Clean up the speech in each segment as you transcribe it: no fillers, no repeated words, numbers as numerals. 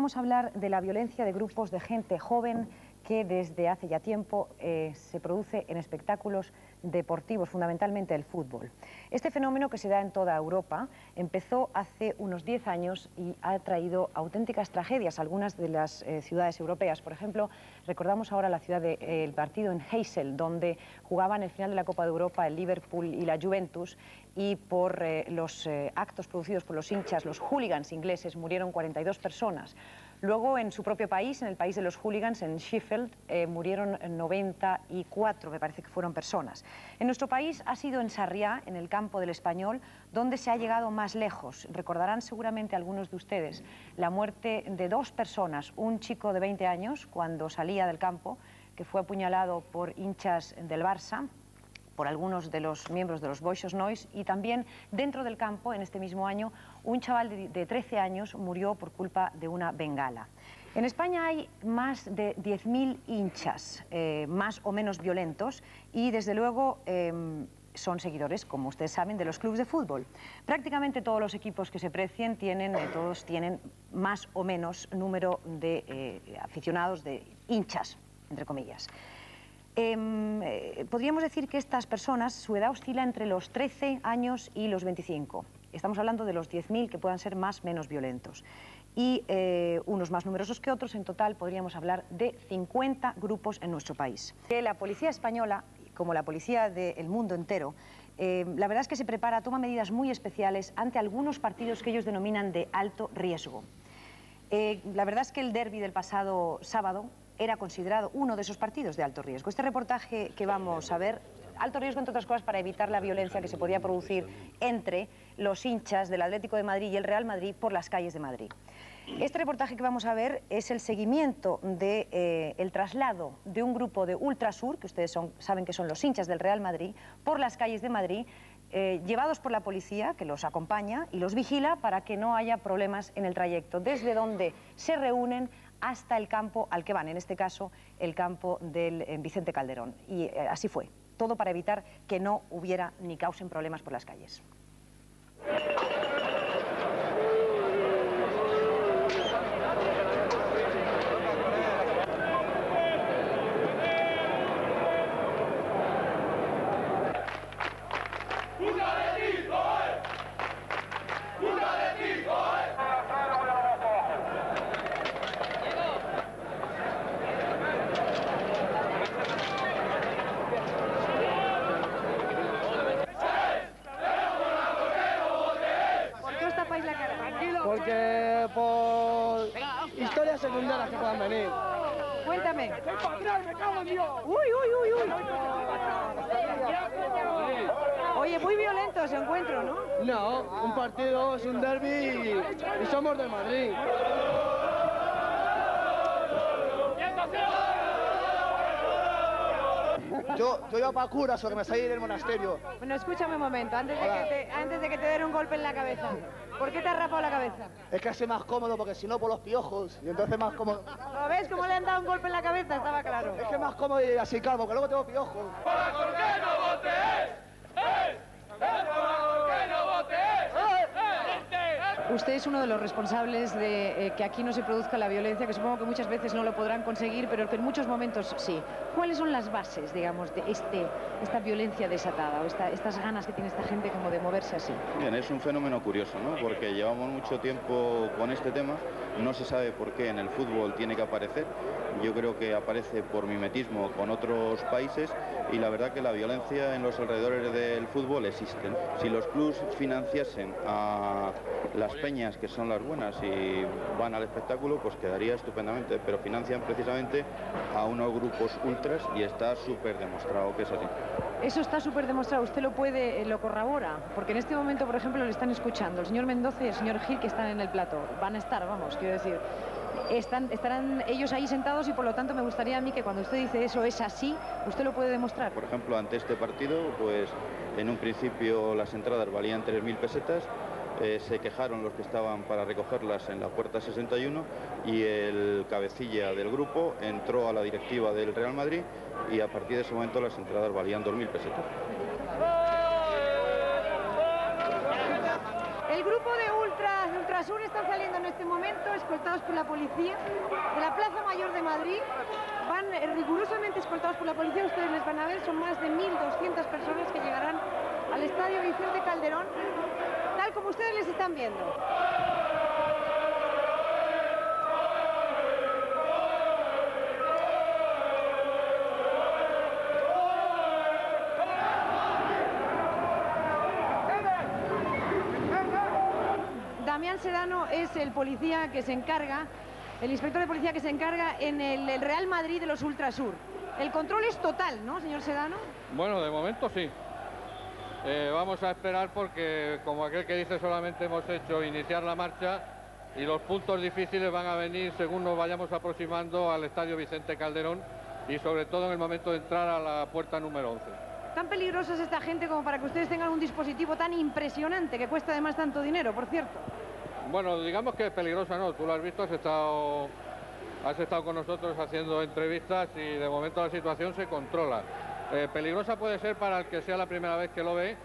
vamos a hablar de la violencia de grupos de gente joven que desde hace ya tiempo se produce en espectáculos deportivos, fundamentalmente el fútbol. Este fenómeno, que se da en toda Europa, empezó hace unos 10 años y ha traído auténticas tragedias a algunas de las ciudades europeas. Por ejemplo, recordamos ahora la ciudad del partido en Heysel, donde jugaban el final de la Copa de Europa el Liverpool y la Juventus, y por los actos producidos por los hinchas, los hooligans ingleses, murieron 42 personas. Luego, en su propio país, en el país de los hooligans, en Sheffield, murieron 94, me parece que fueron personas. En nuestro país ha sido en Sarriá, en el campo del Español, donde se ha llegado más lejos. Recordarán seguramente algunos de ustedes la muerte de 2 personas, un chico de 20 años, cuando salía del campo, que fue apuñalado por hinchas del Barça, por algunos de los miembros de los Boixos Nois, y también dentro del campo, en este mismo año, un chaval de 13 años murió por culpa de una bengala. En España hay más de 10.000 hinchas, más o menos violentos, y desde luego son seguidores, como ustedes saben, de los clubes de fútbol. Prácticamente todos los equipos que se precien todos tienen más o menos número de aficionados, de hinchas, entre comillas. Podríamos decir que estas personas, su edad oscila entre los 13 años y los 25. Estamos hablando de los 10.000 que puedan ser más o menos violentos. Y unos más numerosos que otros. En total podríamos hablar de 50 grupos en nuestro país. La policía española, como la policía del mundo entero, la verdad es que se prepara, toma medidas muy especiales ante algunos partidos que ellos denominan de alto riesgo. La verdad es que el derbi del pasado sábado era considerado uno de esos partidos de alto riesgo. Este reportaje que vamos a ver, alto riesgo entre otras cosas para evitar la violencia que se podía producir entre los hinchas del Atlético de Madrid y el Real Madrid por las calles de Madrid. Este reportaje que vamos a ver es el seguimiento del traslado de un grupo de Ultrasur, que ustedes saben que son los hinchas del Real Madrid, por las calles de Madrid, llevados por la policía, que los acompaña y los vigila para que no haya problemas en el trayecto, desde donde se reúnen hasta el campo al que van, en este caso el campo del Vicente Calderón. Y así fue, todo para evitar que no hubiera ni causen problemas por las calles. Porque por historias secundarias que puedan venir. Cuéntame. Uy. Oye, muy violento ese encuentro, ¿no? No, un partido es un derbi y somos de Madrid. Yo iba para cura, sobre me salí del monasterio. Bueno, escúchame un momento, antes de que te den un golpe en la cabeza. ¿Por qué te has rapado la cabeza? Es que así más cómodo, porque si no por los piojos, y entonces más cómodo. ¿Lo ves cómo le han dado un golpe en la cabeza? Estaba claro. Es que más cómodo y así calvo, que luego tengo piojos. ¿Por qué no votes? ¿Por qué no votes? Usted es uno de los responsables de que aquí no se produzca la violencia, que supongo que muchas veces no lo podrán conseguir, pero que en muchos momentos sí. ¿Cuáles son las bases, digamos, de esta violencia desatada o estas ganas que tiene esta gente como de moverse así? Bien, es un fenómeno curioso, ¿no? Porque llevamos mucho tiempo con este tema, no se sabe por qué en el fútbol tiene que aparecer. Yo creo que aparece por mimetismo con otros países y la verdad que la violencia en los alrededores del fútbol existe. Si los clubs financiasen a las peñas, que son las buenas y van al espectáculo, pues quedaría estupendamente, pero financian precisamente a unos grupos ultras y está súper demostrado que es así. Eso está súper demostrado, usted lo corrobora, porque en este momento, por ejemplo, le están escuchando el señor Mendoza y el señor Gil, que están en el plató. Van a estar, vamos, quiero decir, estarán ellos ahí sentados y por lo tanto me gustaría a mí que cuando usted dice eso es así, usted lo puede demostrar. Por ejemplo, ante este partido, pues en un principio las entradas valían 3.000 pesetas, se quejaron los que estaban para recogerlas en la puerta 61 y el cabecilla del grupo entró a la directiva del Real Madrid y a partir de ese momento las entradas valían 2.000 pesetas. El grupo de Ultrasur están saliendo en este este momento escoltados por la policía de la Plaza Mayor de Madrid. Van rigurosamente escoltados por la policía, ustedes les van a ver, son más de 1.200 personas que llegarán al Estadio Vicente Calderón, tal como ustedes les están viendo. Damián Sedano es el policía que se encarga, el inspector de policía que se encarga en el Real Madrid de los Ultrasur. El control es total, ¿no, señor Sedano? Bueno, de momento sí. Vamos a esperar porque, como aquel que dice, solamente hemos hecho iniciar la marcha y los puntos difíciles van a venir según nos vayamos aproximando al Estadio Vicente Calderón y sobre todo en el momento de entrar a la puerta número 11. ¿Tan peligrosa es esta gente como para que ustedes tengan un dispositivo tan impresionante que cuesta además tanto dinero, por cierto? Bueno, digamos que es peligrosa, ¿no? Tú lo has visto, has estado con nosotros haciendo entrevistas y de momento la situación se controla. Peligrosa puede ser para el que sea la primera vez que lo ve,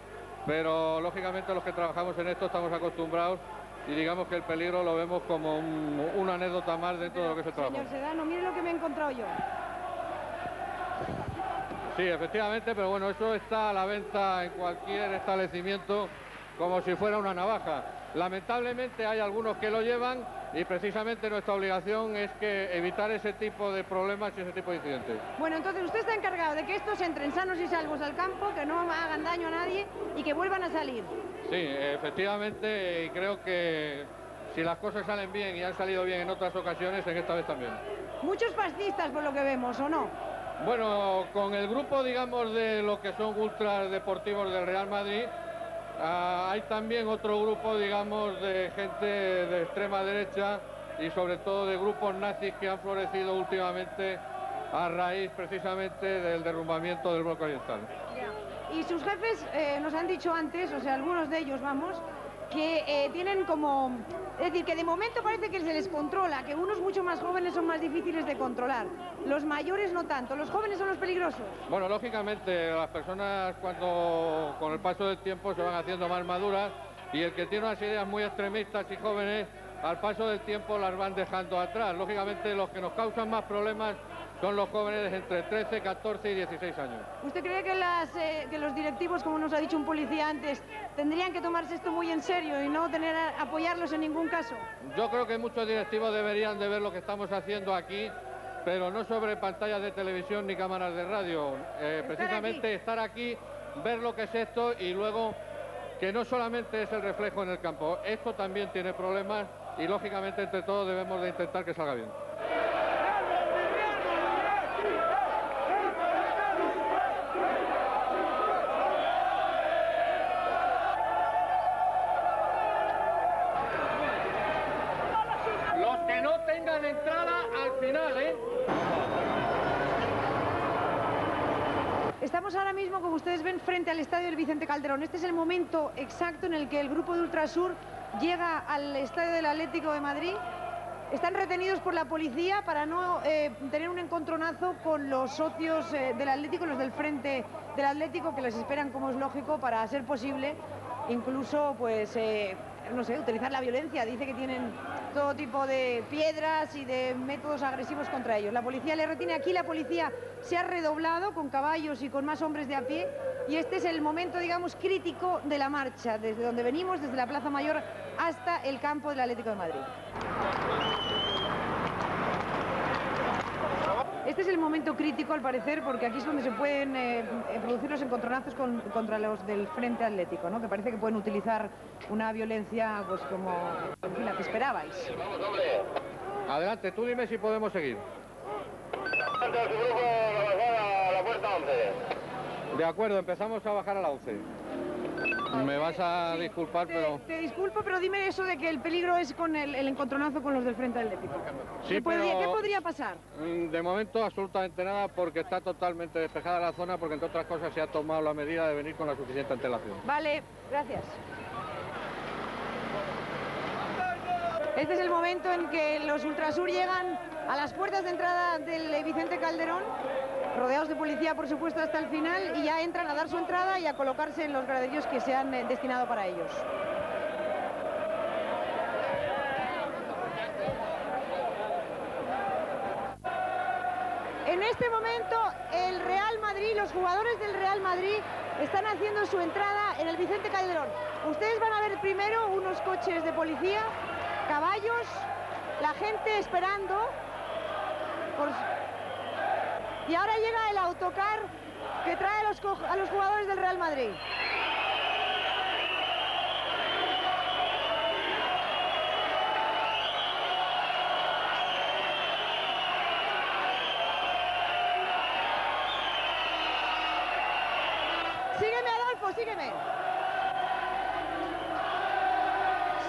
pero lógicamente los que trabajamos en esto estamos acostumbrados y digamos que el peligro lo vemos como una anécdota más dentro de lo que es el trabajo. Señor Sedano, mire lo que me he encontrado yo. Sí, efectivamente, pero bueno, eso está a la venta en cualquier establecimiento como si fuera una navaja. Lamentablemente hay algunos que lo llevan y precisamente nuestra obligación es que evitar ese tipo de problemas y ese tipo de incidentes. Bueno, entonces usted está encargado de que estos entren sanos y salvos al campo, que no hagan daño a nadie y que vuelvan a salir. Sí, efectivamente, y creo que si las cosas salen bien y han salido bien en otras ocasiones, en esta vez también. Muchos fascistas por lo que vemos, ¿o no? Bueno, con el grupo, digamos, de lo que son ultras deportivos del Real Madrid, hay también otro grupo, digamos, de gente de extrema derecha y sobre todo de grupos nazis que han florecido últimamente a raíz precisamente del derrumbamiento del bloque oriental. Y sus jefes nos han dicho antes, o sea, algunos de ellos, vamos, que tienen como... Es decir, que de momento parece que se les controla, que unos mucho más jóvenes son más difíciles de controlar. Los mayores no tanto. ¿Los jóvenes son los peligrosos? Bueno, lógicamente, las personas cuando con el paso del tiempo se van haciendo más maduras y el que tiene unas ideas muy extremistas y jóvenes, al paso del tiempo las van dejando atrás. Lógicamente, los que nos causan más problemas son los jóvenes entre 13, 14 y 16 años. ¿Usted cree que los directivos, como nos ha dicho un policía antes, tendrían que tomarse esto muy en serio y no apoyarlos en ningún caso? Yo creo que muchos directivos deberían de ver lo que estamos haciendo aquí, pero no sobre pantallas de televisión ni cámaras de radio. Precisamente estar aquí, ver lo que es esto y luego que no solamente es el reflejo en el campo, esto también tiene problemas y lógicamente entre todos debemos de intentar que salga bien. Entrada al final, Estamos ahora mismo, como ustedes ven, frente al Estadio del Vicente Calderón. Este es el momento exacto en el que el grupo de Ultrasur llega al Estadio del Atlético de Madrid. Están retenidos por la policía para no tener un encontronazo con los socios del Atlético, los del frente del Atlético, que les esperan, como es lógico, para ser posible, incluso, pues, no sé, utilizar la violencia. Dice que tienen todo tipo de piedras y de métodos agresivos contra ellos. La policía le retiene aquí, la policía se ha redoblado con caballos y con más hombres de a pie y este es el momento, digamos, crítico de la marcha, desde donde venimos, desde la Plaza Mayor hasta el campo del Atlético de Madrid. Este es el momento crítico, al parecer, porque aquí es donde se pueden producir los encontronazos contra los del Frente Atlético, ¿no? Que parece que pueden utilizar una violencia, pues como la que esperabais. Adelante, tú dime si podemos seguir. De acuerdo, empezamos a bajar a la 11. Me vas a disculpar, pero... Te disculpo, pero dime eso de que el peligro es con el encontronazo con los del Frente Atlético. Sí, ¿Qué podría pasar? De momento absolutamente nada, porque está totalmente despejada la zona, porque entre otras cosas se ha tomado la medida de venir con la suficiente antelación. Vale, gracias. Este es el momento en que los Ultrasur llegan a las puertas de entrada del Vicente Calderón, rodeados de policía, por supuesto, hasta el final, y ya entran a dar su entrada y a colocarse en los graderíos que se han destinado para ellos. En este momento el Real Madrid, los jugadores del Real Madrid están haciendo su entrada en el Vicente Calderón. Ustedes van a ver primero unos coches de policía, caballos, la gente esperando. Y ahora llega el autocar que trae a los jugadores del Real Madrid. Sígueme, Adolfo, sígueme.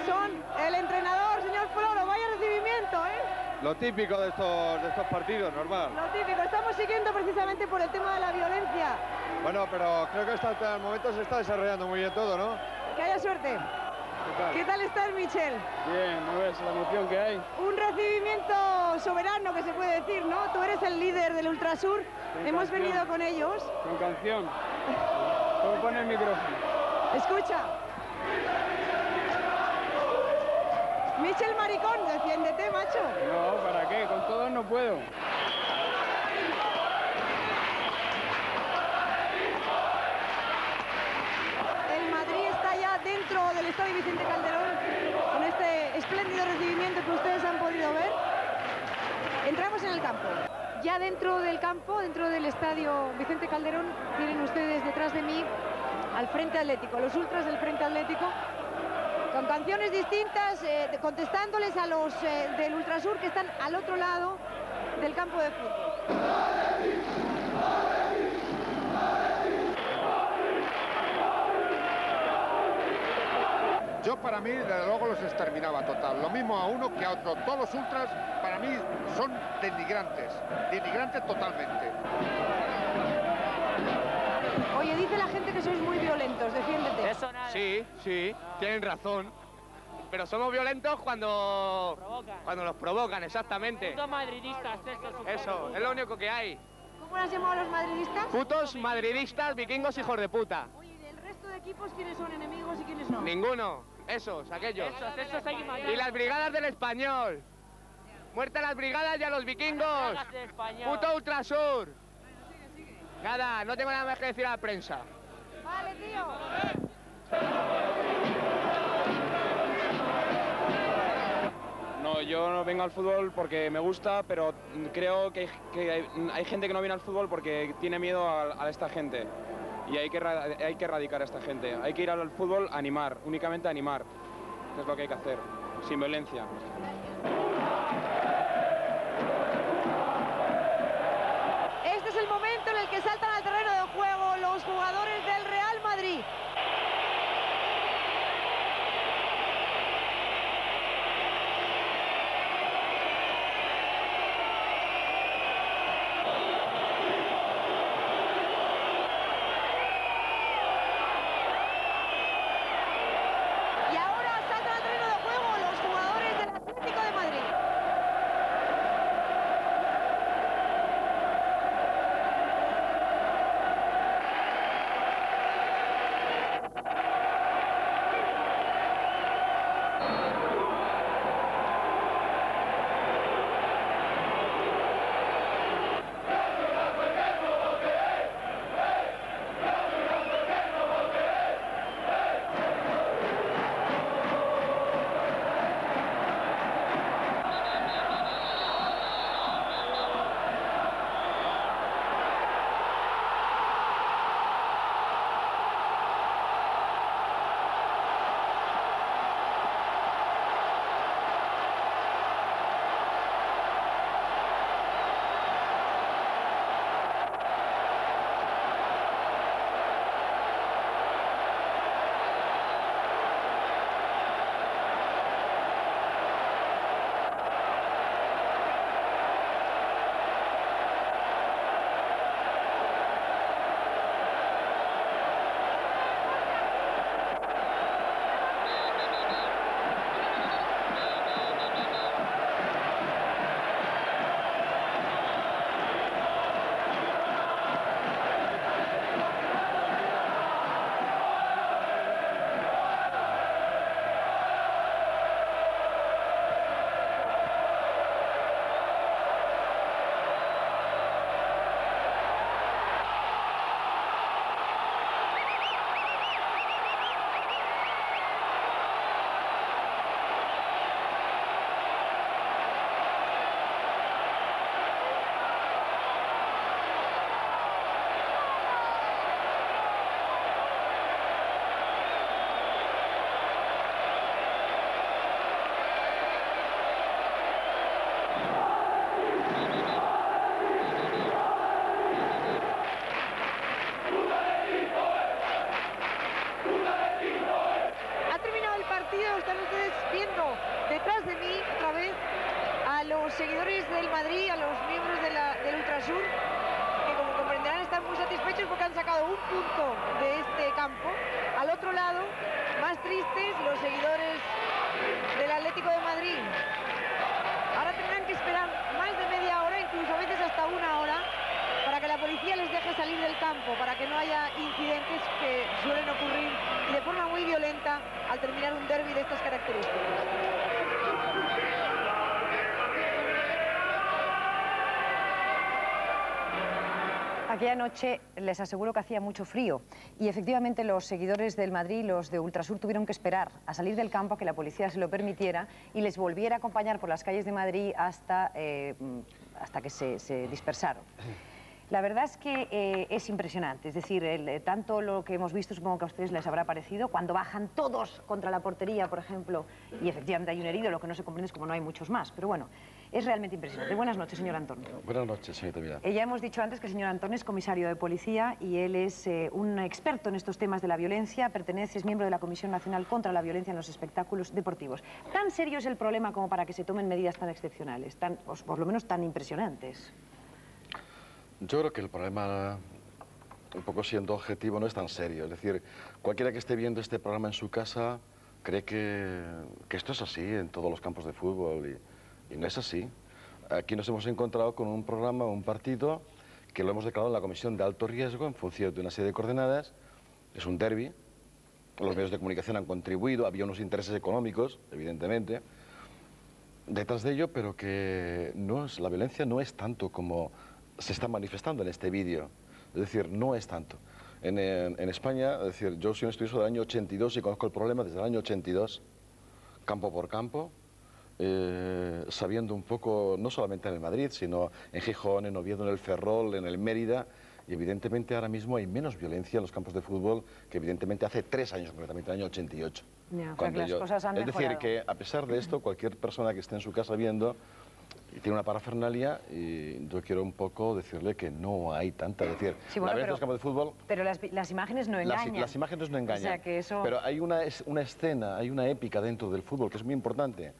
Son el entrenador, señor Floro, vaya recibimiento, ¿eh? Lo típico de estos partidos, normal. Lo típico, estamos siguiendo precisamente por el tema de la violencia. Bueno, pero creo que hasta el momento se está desarrollando muy bien todo, ¿no? Que haya suerte. ¿Qué tal estás, Michel? Bien, no ves la emoción que hay. Un recibimiento soberano, que se puede decir, ¿no? Tú eres el líder del Ultrasur. Hemos venido con ellos. Con canción. ¿Cómo pone el micrófono? Escucha. Michel Maricón, defiéndete, macho. No, ¿para qué? Con todos no puedo. El Madrid está ya dentro del Estadio Vicente Calderón, con este espléndido recibimiento que ustedes han podido ver. Entramos en el campo. Ya dentro del campo, dentro del Estadio Vicente Calderón, tienen ustedes detrás de mí al Frente Atlético, los ultras del Frente Atlético, con canciones distintas, contestándoles a los del Ultrasur que están al otro lado del campo de fútbol. Yo para mí, desde luego, los exterminaba total. Lo mismo a uno que a otro. Todos los ultras, para mí, son denigrantes. Denigrantes totalmente. Oye, dice la gente que sois muy violentos, defiéndete. Eso nada. Sí, sí, tienen razón. Pero somos violentos cuando nos provocan, exactamente. Putos madridistas, Eso, es lo único que hay. ¿Cómo las llamado los madridistas? Putos madridistas, vikingos, hijos de puta. Oye, ¿del resto de equipos quiénes son enemigos y quiénes no? Ninguno. Esos, aquellos. Esos hay que matar. Y las brigadas del Español. Muerte a las brigadas y a los vikingos. Brigadas del Español. Puto Ultrasur. Nada, no tengo nada más que decir a la prensa. Vale, tío. No, yo no vengo al fútbol porque me gusta, pero creo que hay gente que no viene al fútbol porque tiene miedo a esta gente. Y hay que erradicar a esta gente. Hay que ir al fútbol a animar, únicamente a animar. Que es lo que hay que hacer, sin violencia. Este es el momento en el que saltan al terreno de juego los jugadores del Real Madrid. Y ahora saltan al terreno de juego los jugadores del Atlético de los seguidores del Madrid, a los miembros del Ultrasur, que como comprenderán están muy satisfechos porque han sacado un punto de este campo. Al otro lado, más tristes, los seguidores del Atlético de Madrid. Ahora tendrán que esperar más de media hora, incluso a veces hasta una hora, para que la policía les deje salir del campo, para que no haya incidentes que suelen ocurrir y de forma muy violenta al terminar un derbi de estas características. Aquella noche les aseguro que hacía mucho frío y efectivamente los seguidores del Madrid, los de Ultrasur, tuvieron que esperar a salir del campo a que la policía se lo permitiera y les volviera a acompañar por las calles de Madrid hasta que se dispersaron. La verdad es que es impresionante, es decir, tanto lo que hemos visto, supongo que a ustedes les habrá parecido, cuando bajan todos contra la portería, por ejemplo, y efectivamente hay un herido, lo que no se comprende es como no hay muchos más, pero bueno, es realmente impresionante. Buenas noches, señor Antón. Buenas noches, señorita Vidal. Ya hemos dicho antes que el señor Antón es comisario de policía y él es un experto en estos temas de la violencia, es miembro de la Comisión Nacional contra la Violencia en los Espectáculos Deportivos. ¿Tan serio es el problema como para que se tomen medidas tan excepcionales, por lo menos tan impresionantes? Yo creo que el problema, un poco siendo objetivo, no es tan serio. Es decir, cualquiera que esté viendo este programa en su casa cree que esto es así en todos los campos de fútbol y no es así. Aquí nos hemos encontrado con un programa, un partido, que lo hemos declarado en la comisión de alto riesgo en función de una serie de coordenadas. Es un derbi, los medios de comunicación han contribuido, había unos intereses económicos, evidentemente, detrás de ello, pero que la violencia no es tanto como se está manifestando en este vídeo, es decir, no es tanto. En España, es decir, yo soy un estudioso del año 82 y conozco el problema desde el año 82, campo por campo, sabiendo un poco, no solamente en el Madrid, sino en Gijón, en Oviedo, en el Ferrol, en el Mérida, y evidentemente ahora mismo hay menos violencia en los campos de fútbol que evidentemente hace 3 años, concretamente, el año 88. Las cosas han mejorado. Es decir, que a pesar de esto, cualquier persona que esté en su casa viendo y tiene una parafernalia, y yo quiero un poco decirle que no hay tanta, es decir, sí, bueno, la violencia en los campos de fútbol... Pero las imágenes no engañan. Las imágenes no engañan, o sea, que eso... pero hay una escena, hay una épica dentro del fútbol que es muy importante,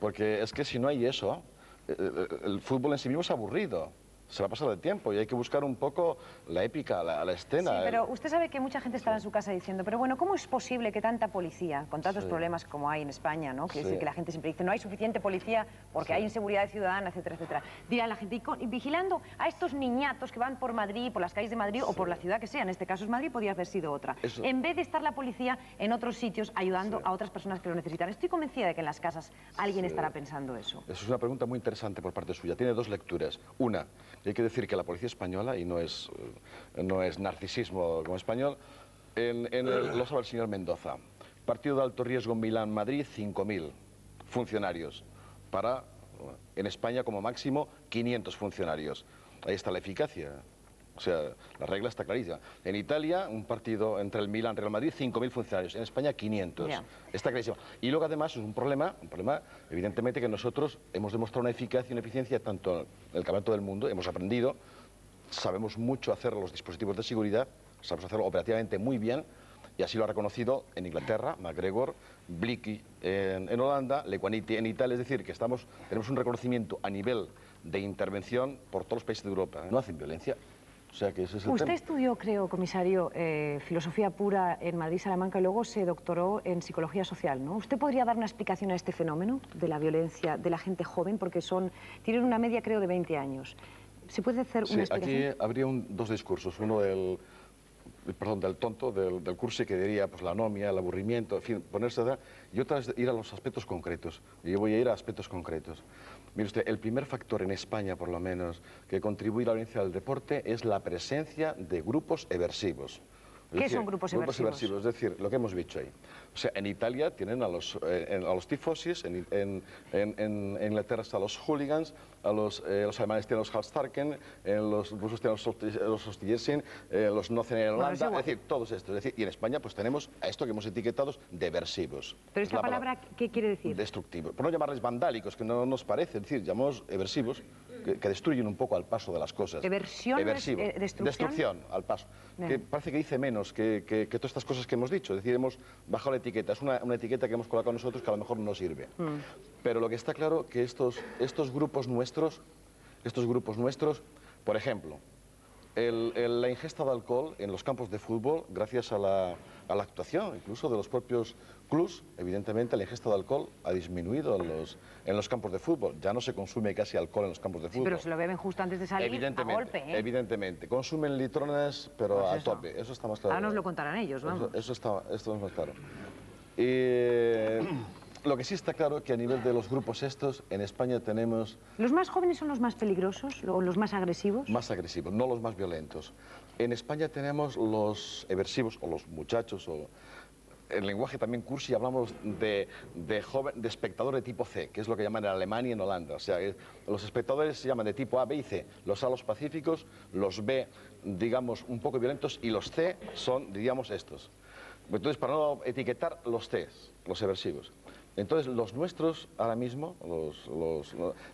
porque es que si no hay eso, el fútbol en sí mismo es aburrido. Se va a pasar de tiempo y hay que buscar un poco la épica, la escena. Sí, pero usted sabe que mucha gente estará en su casa diciendo, pero bueno, ¿cómo es posible que tanta policía, con tantos problemas como hay en España, ¿no? Quiere decir que la gente siempre dice, no hay suficiente policía porque hay inseguridad ciudadana, etcétera, etcétera. Dirá la gente, y vigilando a estos niñatos que van por Madrid, por las calles de Madrid o por la ciudad que sea, en este caso es Madrid, podría haber sido otra. En vez de estar la policía en otros sitios ayudando a otras personas que lo necesitan. Estoy convencida de que en las casas alguien estará pensando eso. Eso es una pregunta muy interesante por parte suya. Tiene dos lecturas. Una, hay que decir que la policía española, y no es narcisismo como español, lo sabe el señor Mendoza. Partido de alto riesgo Milán-Madrid, 5.000 funcionarios. Para, en España, como máximo, 500 funcionarios. Ahí está la eficacia. O sea, la regla está clarísima. En Italia, un partido entre el Milán y Real Madrid, 5.000 funcionarios. En España, 500. Yeah. Está clarísimo. Y luego, además, es un problema, evidentemente, que nosotros hemos demostrado una eficacia y una eficiencia tanto en el campeonato del mundo, hemos aprendido, sabemos mucho hacer los dispositivos de seguridad, sabemos hacerlo operativamente muy bien, y así lo ha reconocido en Inglaterra, MacGregor, Blicky en Holanda, Lequaniti en Italia, es decir, que tenemos un reconocimiento a nivel de intervención por todos los países de Europa. No hacen violencia. O sea, que ese es el Usted tema. estudió, creo, comisario, filosofía pura en Madrid, Salamanca, y luego se doctoró en psicología social, ¿no? ¿Usted podría dar una explicación a este fenómeno de la violencia de la gente joven? Porque tienen una media, creo, de 20 años. ¿Se puede hacer una explicación? Aquí habría dos discursos. Uno del tonto, del cursi, que diría pues la anomia, el aburrimiento, en fin, ponerse a... Y otra es ir a los aspectos concretos. Y yo voy a ir a aspectos concretos. Mire usted, el primer factor en España, por lo menos, que contribuye a la violencia del deporte es la presencia de grupos eversivos. ¿Qué son grupos eversivos? Es decir, lo que hemos dicho ahí. O sea, en Italia tienen a los tifosis, en Inglaterra están los hooligans, los alemanes tienen los Halstarken, los rusos tienen los Ostillesin, los Nocen en Holanda, es decir, todos estos. Es decir, y en España pues tenemos a esto que hemos etiquetado de eversivos. ¿Pero esta palabra qué quiere decir? Destructivo. Por no llamarles vandálicos, que no nos parece, es decir, llamamos eversivos. que destruyen un poco al paso de las cosas. ¿Eversión? Eversivo. ¿Destrucción? Al paso. Bien. Que parece que dice menos que todas estas cosas que hemos dicho. Es decir, hemos bajado la etiqueta. Es una etiqueta que hemos colocado nosotros que a lo mejor no sirve. Pero lo que está claro que estos grupos nuestros, por ejemplo, la ingesta de alcohol en los campos de fútbol, gracias a la actuación incluso de los propios clubs, evidentemente la ingesta de alcohol ha disminuido en los campos de fútbol. Ya no se consume casi alcohol en los campos de fútbol. Sí, pero se lo beben justo antes de salir a golpe, ¿eh? Evidentemente. Consumen litrones, pero Pues a eso. tope. Eso está más claro. Ahora nos lo contarán ellos, vamos. Esto es más claro. Lo que sí está claro es que a nivel de los grupos estos, en España tenemos... ¿Los más jóvenes son los más peligrosos o los más agresivos? Más agresivos, no los más violentos. En España tenemos los eversivos, o los muchachos, o en lenguaje también cursi hablamos de espectador de tipo C, que es lo que llaman en Alemania y en Holanda. O sea, los espectadores se llaman de tipo A, B y C. Los A, los pacíficos, los B, digamos, un poco violentos, y los C son, diríamos, estos. Entonces, para no etiquetar, los C, los eversivos. Entonces, los nuestros, ahora mismo,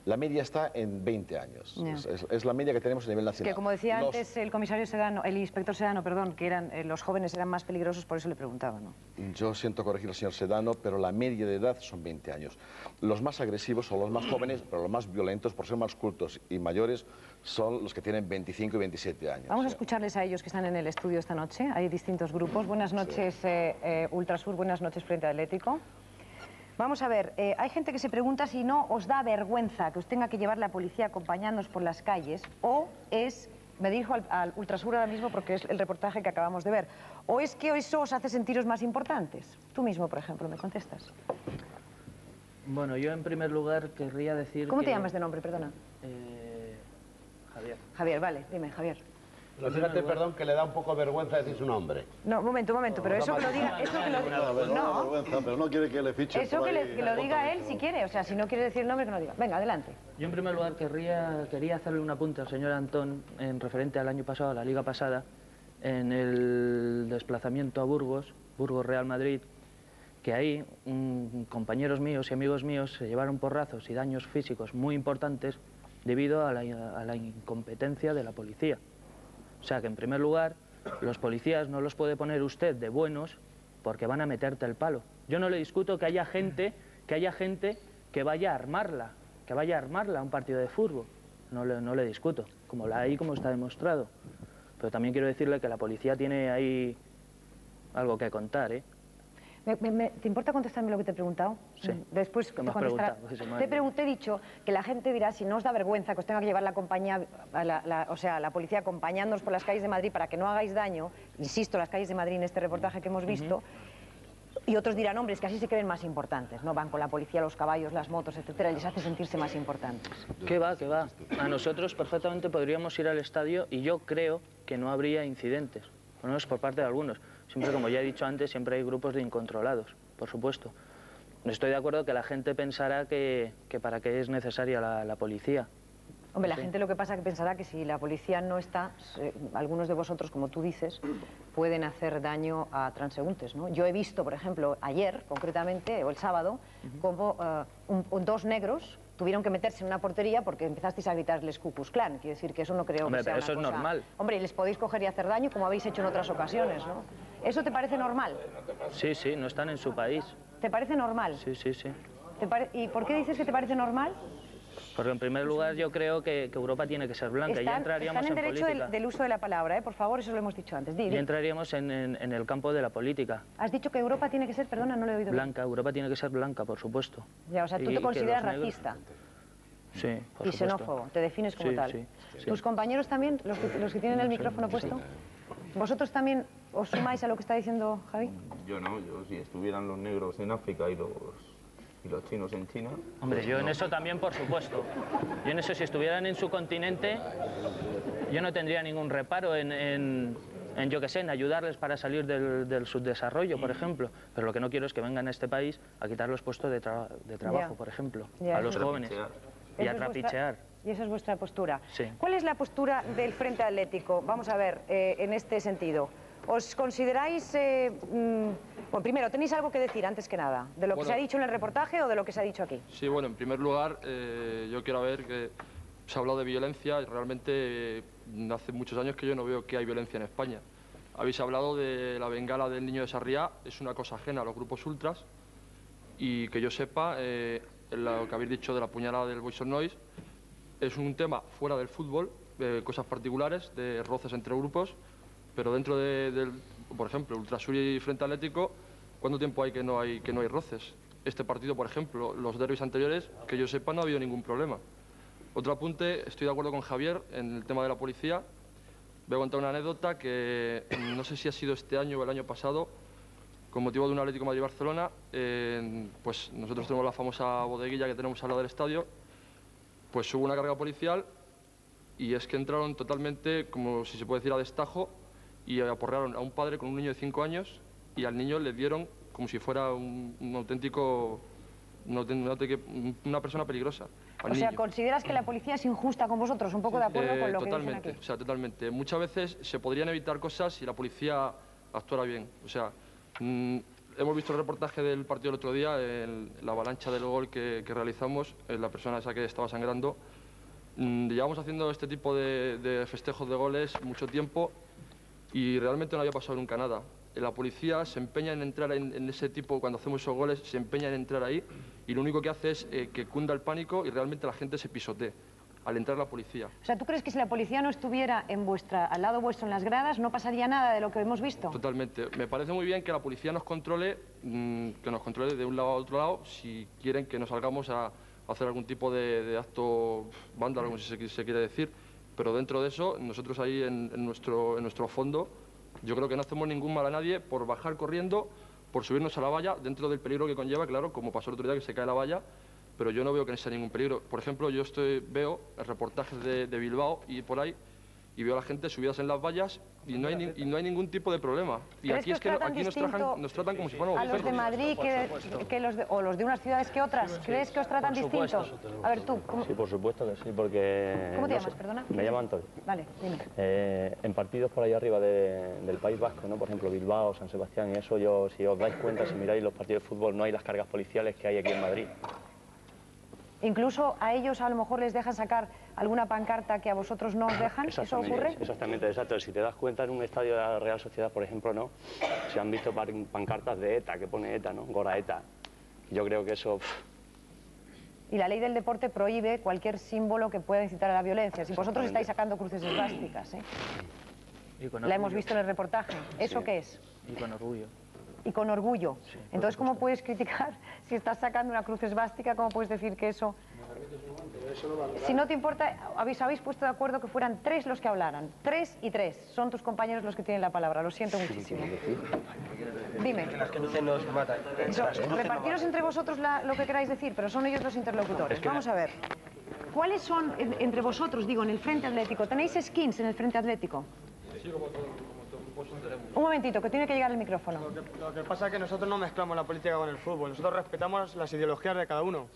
la media está en 20 años. Yeah. Es la media que tenemos a nivel nacional. Que como decía antes el comisario Sedano, el inspector Sedano, perdón, que los jóvenes eran más peligrosos, por eso le preguntaba, ¿no? Yo siento corregir al señor Sedano, pero la media de edad son 20 años. Los más agresivos son los más jóvenes, pero los más violentos, por ser más cultos y mayores, son los que tienen 25 y 27 años. Vamos a escucharles a ellos que están en el estudio esta noche. Hay distintos grupos. Buenas noches, Ultrasur, buenas noches, Frente Atlético. Vamos a ver, hay gente que se pregunta si no os da vergüenza que os tenga que llevar la policía acompañándonos por las calles, o es, me dirijo al Ultrasur ahora mismo porque es el reportaje que acabamos de ver, o es que eso os hace sentiros más importantes. Tú mismo, por ejemplo, ¿me contestas? Bueno, yo en primer lugar querría decir ¿Cómo te llamas de nombre, perdona? Javier. Javier, vale, dime, Javier. Pero fíjate, perdón, que le da un poco de vergüenza decir su nombre. No, un momento, pero eso que lo diga... No, pero no quiere que le fichen. Eso que lo diga él si quiere, o sea, si no quiere decir el nombre, que no diga. Venga, adelante. Yo en primer lugar quería hacerle un apunte al señor Antón en referente al año pasado, a la liga pasada, en el desplazamiento a Burgos, Real Madrid, que ahí compañeros míos y amigos míos se llevaron porrazos y daños físicos muy importantes debido a la incompetencia de la policía. O sea que, en primer lugar, los policías no los puede poner usted de buenos porque van a meterte el palo. Yo no le discuto que haya gente que vaya a armarla, a un partido de fútbol. No le discuto, como está demostrado. Pero también quiero decirle que la policía tiene ahí algo que contar, ¿eh? ¿Te importa contestarme lo que te he preguntado? Sí. Después te contestará. Te he dicho que la gente dirá, si no os da vergüenza que os tenga que llevar la compañía, la policía acompañándoos por las calles de Madrid para que no hagáis daño, insisto, las calles de Madrid en este reportaje que hemos visto, y otros dirán, hombre, es que así se creen más importantes, ¿no? Van con la policía, los caballos, las motos, etcétera, y les hace sentirse más importantes. ¿Qué va? A nosotros perfectamente podríamos ir al estadio y yo creo que no habría incidentes. Bueno, es por parte de algunos. Siempre, como ya he dicho antes, siempre hay grupos de incontrolados, por supuesto. Estoy de acuerdo que la gente pensará que para qué es necesaria la policía. Hombre, la gente lo que pasa es que pensará que si la policía no está, algunos de vosotros, como tú dices, pueden hacer daño a transeúntes, ¿no? Yo he visto, por ejemplo, ayer, concretamente, o el sábado, como dos negros tuvieron que meterse en una portería porque empezasteis a gritarles Ku Klux Klan. Quiere decir que eso no creo que sea pero eso una es cosa... normal. Hombre, y les podéis coger y hacer daño como habéis hecho en otras ocasiones, ¿no? ¿Eso te parece normal? Sí, no están en su país. ¿Te parece normal? Sí. ¿Y por qué dices que te parece normal? Porque en primer lugar yo creo que Europa tiene que ser blanca. Ya entraríamos están en derecho política. del uso de la palabra, ¿eh? Por favor, eso lo hemos dicho antes. Ya entraríamos en el campo de la política. Has dicho que Europa tiene que ser, perdona, no lo he oído blanca, bien. Europa tiene que ser blanca, por supuesto. Ya, o sea, tú te consideras racista. Sí, por y supuesto. xenófobo, te defines como tal. Sí. ¿Tus compañeros también, los que tienen el micrófono puesto? ¿Vosotros también os sumáis a lo que está diciendo Javi? Yo no, si estuvieran los negros en África y los chinos en China... Hombre, yo en eso también, por supuesto. Yo en eso, si estuvieran en su continente, yo no tendría ningún reparo en yo qué sé, en ayudarles para salir del subdesarrollo, por ejemplo. Pero lo que no quiero es que vengan a este país a quitar los puestos de trabajo, por ejemplo, a los jóvenes. Y a trapichear. Y esa es vuestra postura. Sí. ¿Cuál es la postura del Frente Atlético? Vamos a ver, en este sentido. ¿Os consideráis... bueno, primero, ¿tenéis algo que decir antes que nada? ¿De lo que se ha dicho en el reportaje o de lo que se ha dicho aquí? Sí, bueno, en primer lugar, yo quiero ver que se ha hablado de violencia y realmente hace muchos años que yo no veo que hay violencia en España. Habéis hablado de la bengala del niño de Sarriá, es una cosa ajena a los grupos ultras y que yo sepa, lo que habéis dicho de la puñalada del Boys on Noise es un tema fuera del fútbol, de cosas particulares, de roces entre grupos, pero dentro del, por ejemplo, Ultrasur y Frente Atlético, ¿cuánto tiempo hay que no hay roces? Este partido, por ejemplo, los derbis anteriores, que yo sepa, no ha habido ningún problema. Otro apunte, estoy de acuerdo con Javier en el tema de la policía. Voy a contar una anécdota que no sé si ha sido este año o el año pasado, con motivo de un Atlético Madrid-Barcelona, pues nosotros tenemos la famosa bodeguilla que tenemos al lado del estadio, pues hubo una carga policial y es que entraron totalmente, como si se puede decir, a destajo y aporrearon a un padre con un niño de 5 años y al niño le dieron como si fuera una persona peligrosa. O sea, ¿consideras que la policía es injusta con vosotros? Un poco de acuerdo con lo que dicen aquí. O sea, totalmente. Muchas veces se podrían evitar cosas si la policía actuara bien. O sea, hemos visto el reportaje del partido el otro día, la avalancha del gol que realizamos, la persona esa que estaba sangrando. Llevamos haciendo este tipo de festejos de goles mucho tiempo y realmente no había pasado nunca nada. La policía se empeña en entrar en ese tipo, cuando hacemos esos goles, se empeña en entrar ahí y lo único que hace es que cunda el pánico y realmente la gente se pisotee al entrar la policía. O sea, ¿tú crees que si la policía no estuviera al lado vuestro en las gradas, no pasaría nada de lo que hemos visto? Totalmente. Me parece muy bien que la policía nos controle, de un lado a otro lado, si quieren que nos salgamos a hacer algún tipo de acto vándalo, como se quiere decir, pero dentro de eso, nosotros ahí en nuestro fondo, yo creo que no hacemos ningún mal a nadie por bajar corriendo, por subirnos a la valla, dentro del peligro que conlleva, claro, como pasó el otro día que se cae la valla, pero yo no veo que sea ningún peligro. Por ejemplo, yo veo reportajes de Bilbao y por ahí, y veo a la gente subidas en las vallas y no hay ningún tipo de problema. Y aquí es que aquí nos tratan como si fuéramos a los de Madrid o los de unas ciudades que otras. ¿Crees que os tratan distinto? A ver, tú. Sí, por supuesto que sí, porque... ¿Cómo te llamas, perdona? Me llamo Antonio. Vale, dime. En partidos por ahí arriba del País Vasco, ¿no? Por ejemplo, Bilbao, San Sebastián y eso, si os dais cuenta, si miráis los partidos de fútbol, no hay las cargas policiales que hay aquí en Madrid. Incluso a ellos a lo mejor les dejan sacar alguna pancarta que a vosotros no os dejan. ¿Eso ocurre? Exactamente, exacto. Si te das cuenta, en un estadio de la Real Sociedad, por ejemplo, no se han visto pancartas de ETA, que pone ETA, ¿no? Gora ETA. Yo creo que eso... Y la ley del deporte prohíbe cualquier símbolo que pueda incitar a la violencia. Si vosotros estáis sacando cruces esvásticas, ¿eh? La hemos visto en el reportaje. ¿Eso qué es? Y con orgullo. Y con orgullo. Sí, entonces, ¿cómo puedes criticar si estás sacando una cruz esvástica? ¿Cómo puedes decir que eso...? Si no te importa, habéis puesto de acuerdo que fueran 3 los que hablaran. 3 y 3. Son tus compañeros los que tienen la palabra. Lo siento muchísimo. Dime. Repartiros entre vosotros lo que queráis decir, pero son ellos los interlocutores. Vamos a ver. ¿Cuáles son, entre vosotros, digo, en el Frente Atlético? ¿Tenéis skins en el Frente Atlético? Sí, como todo tenemos. Un momentito, que tiene que llegar el micrófono. Lo que pasa es que nosotros no mezclamos la política con el fútbol. Nosotros respetamos las ideologías de cada uno.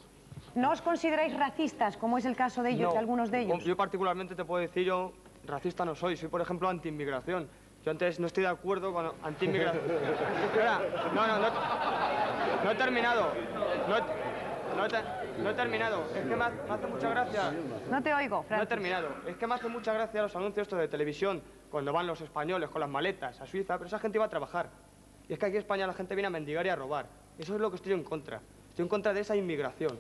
¿No os consideráis racistas, como es el caso de ellos, de algunos de ellos? Yo particularmente te puedo decir, yo racista no soy. Soy, por ejemplo, anti-inmigración. Yo antes no estoy de acuerdo con anti-inmigración. Espera, no he terminado. No he terminado. Es que me hace mucha gracia. No te oigo, Francis. No he terminado. Es que me hace mucha gracia los anuncios estos de televisión cuando van los españoles con las maletas a Suiza, pero esa gente iba a trabajar. Y es que aquí en España la gente viene a mendigar y a robar. Eso es lo que estoy en contra. Estoy en contra de esa inmigración.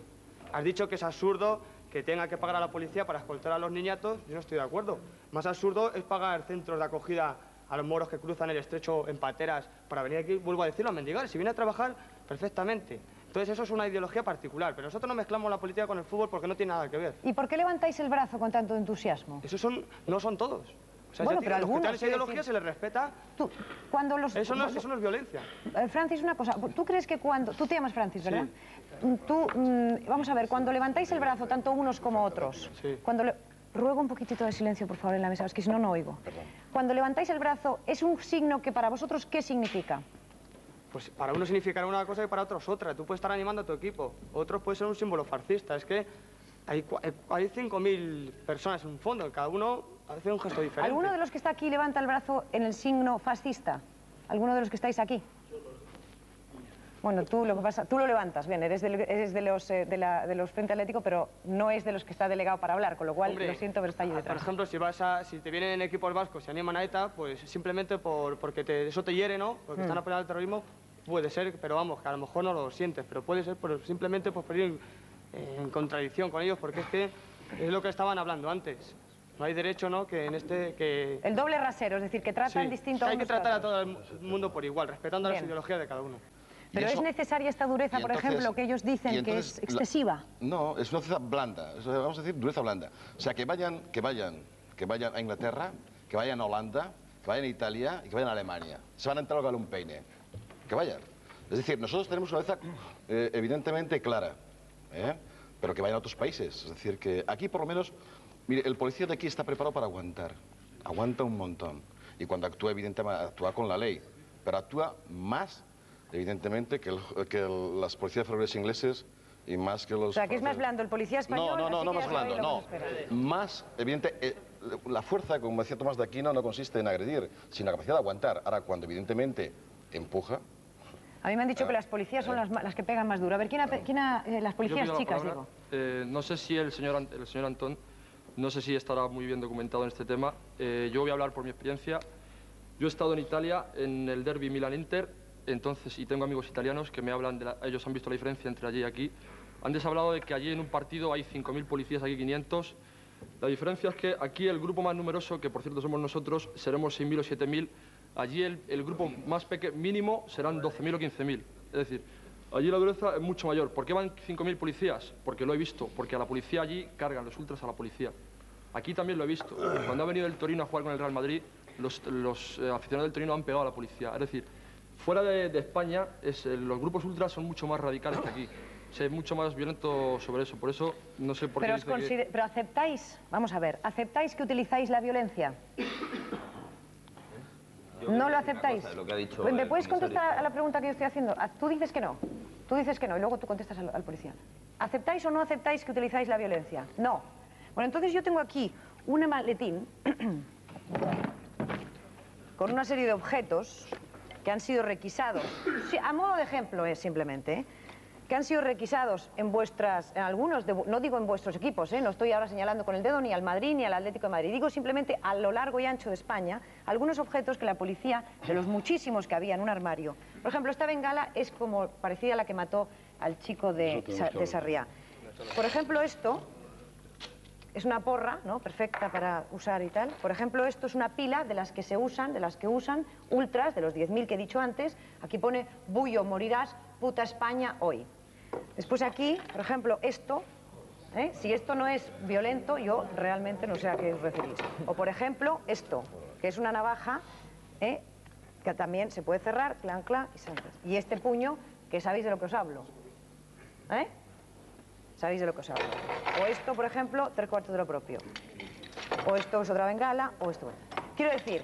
Has dicho que es absurdo que tenga que pagar a la policía para escoltar a los niñatos. Yo no estoy de acuerdo. Más absurdo es pagar centros de acogida a los moros que cruzan el estrecho en pateras para venir aquí, vuelvo a decirlo, a mendigar. Si viene a trabajar, perfectamente. Entonces eso es una ideología particular, pero nosotros no mezclamos la política con el fútbol porque no tiene nada que ver. ¿Y por qué levantáis el brazo con tanto entusiasmo? No son todos. O sea, bueno, pero los que tienen esa ideología decir... se les respeta. Eso no es violencia. Francis, una cosa. ¿Tú crees que cuando... Tú te llamas Francis, ¿verdad? Sí. Vamos a ver, cuando levantáis el brazo, tanto unos como otros... Sí. Ruego un poquitito de silencio, por favor, en la mesa, es que si no, no oigo. Perdón. Cuando levantáis el brazo, ¿es un signo que para vosotros qué significa? Pues para uno significará una cosa y para otros otra. Tú puedes estar animando a tu equipo. Otros puede ser un símbolo fascista. Es que hay 5.000 personas en un fondo. Cada uno hace un gesto diferente. ¿Alguno de los que está aquí levanta el brazo en el signo fascista? ¿Alguno de los que estáis aquí? Bueno, tú lo que pasa, tú lo levantas, bien, eres de los Frente Atlético, pero no es de los que está delegado para hablar, con lo cual, Hombre, lo siento, pero está allí detrás. Por ejemplo, si te vienen equipos vascos y animan a ETA, pues simplemente porque eso te hiere, ¿no? Porque están apoyando el terrorismo, puede ser, pero vamos, que a lo mejor no lo sientes, pero puede ser simplemente por ir en contradicción con ellos, porque es que es lo que estaban hablando antes. No hay derecho, ¿no? Que en que... El doble rasero, es decir, que tratan distinto a hay unos que tratar a otros. todo el mundo por igual, respetando las ideologías de cada uno. Pero es necesaria esta dureza, por ejemplo, que ellos dicen que es excesiva. No, es una dureza blanda, vamos a decir dureza blanda. O sea, que vayan a Inglaterra, que vayan a Holanda, que vayan a Italia y que vayan a Alemania. Se van a entrar a un peine. Que vayan. Es decir, nosotros tenemos una dureza evidentemente clara, pero que vayan a otros países. Es decir, que aquí por lo menos, mire, el policía de aquí está preparado para aguantar. Aguanta un montón. Y cuando actúa, evidentemente, actúa con la ley. Pero actúa más, evidentemente, que las policías federales ingleses y más que los... O sea, que es más blando el policía español. No más blando, no. Más, evidente, la fuerza, como decía Tomás de Aquino, no consiste en agredir, sino en la capacidad de aguantar. Ahora, cuando evidentemente empuja... A mí me han dicho que las policías son las que pegan más duro. A ver, las policías chicas, digo. No sé si el señor Antón, no sé si estará muy bien documentado en este tema. Yo voy a hablar por mi experiencia. Yo he estado en Italia, en el derbi Milan-Inter, entonces, y tengo amigos italianos que me hablan ellos han visto la diferencia entre allí y aquí. Antes he hablado de que allí en un partido hay 5.000 policías, aquí 500. La diferencia es que aquí el grupo más numeroso, que por cierto somos nosotros, seremos 6.000 o 7.000. Allí el grupo más mínimo serán 12.000 o 15.000. Es decir, allí la dureza es mucho mayor. ¿Por qué van 5.000 policías? Porque lo he visto. Porque a la policía allí cargan los ultras a la policía. Aquí también lo he visto. Cuando ha venido el Torino a jugar con el Real Madrid, los aficionados del Torino han pegado a la policía. Es decir, fuera de España, los grupos ultras son mucho más radicales que aquí. Es mucho más violento sobre eso. Por eso, no sé por qué Pero aceptáis, vamos a ver, ¿aceptáis que utilizáis la violencia? ¿No lo aceptáis? ¿Me puedes contestar a la pregunta que yo estoy haciendo? Tú dices que no. Tú dices que no y luego tú contestas al policía. ¿Aceptáis o no aceptáis que utilizáis la violencia? No. Bueno, entonces yo tengo aquí un maletín con una serie de objetos que han sido requisados. Sí, a modo de ejemplo es simplemente, que han sido requisados en algunos, no digo en vuestros equipos, no estoy ahora señalando con el dedo ni al Madrid ni al Atlético de Madrid, digo simplemente a lo largo y ancho de España, algunos objetos que la policía, de los muchísimos que había en un armario. Por ejemplo, esta bengala es como parecida a la que mató al chico de Sarriá. Por ejemplo, esto es una porra, ¿no?, perfecta para usar y tal. Por ejemplo, esto es una pila de las que usan ultras, de los 10.000 que he dicho antes. Aquí pone, Bullo, morirás, puta España, hoy. Después aquí, por ejemplo, esto, si esto no es violento, yo realmente no sé a qué os referís. O por ejemplo, esto, que es una navaja, que también se puede cerrar, clan, clan, y saltas. Y este puño, que sabéis de lo que os hablo. ¿Sabéis de lo que os hablo? O esto, por ejemplo, 3/4 de lo propio. O esto es otra bengala, o esto. Quiero decir,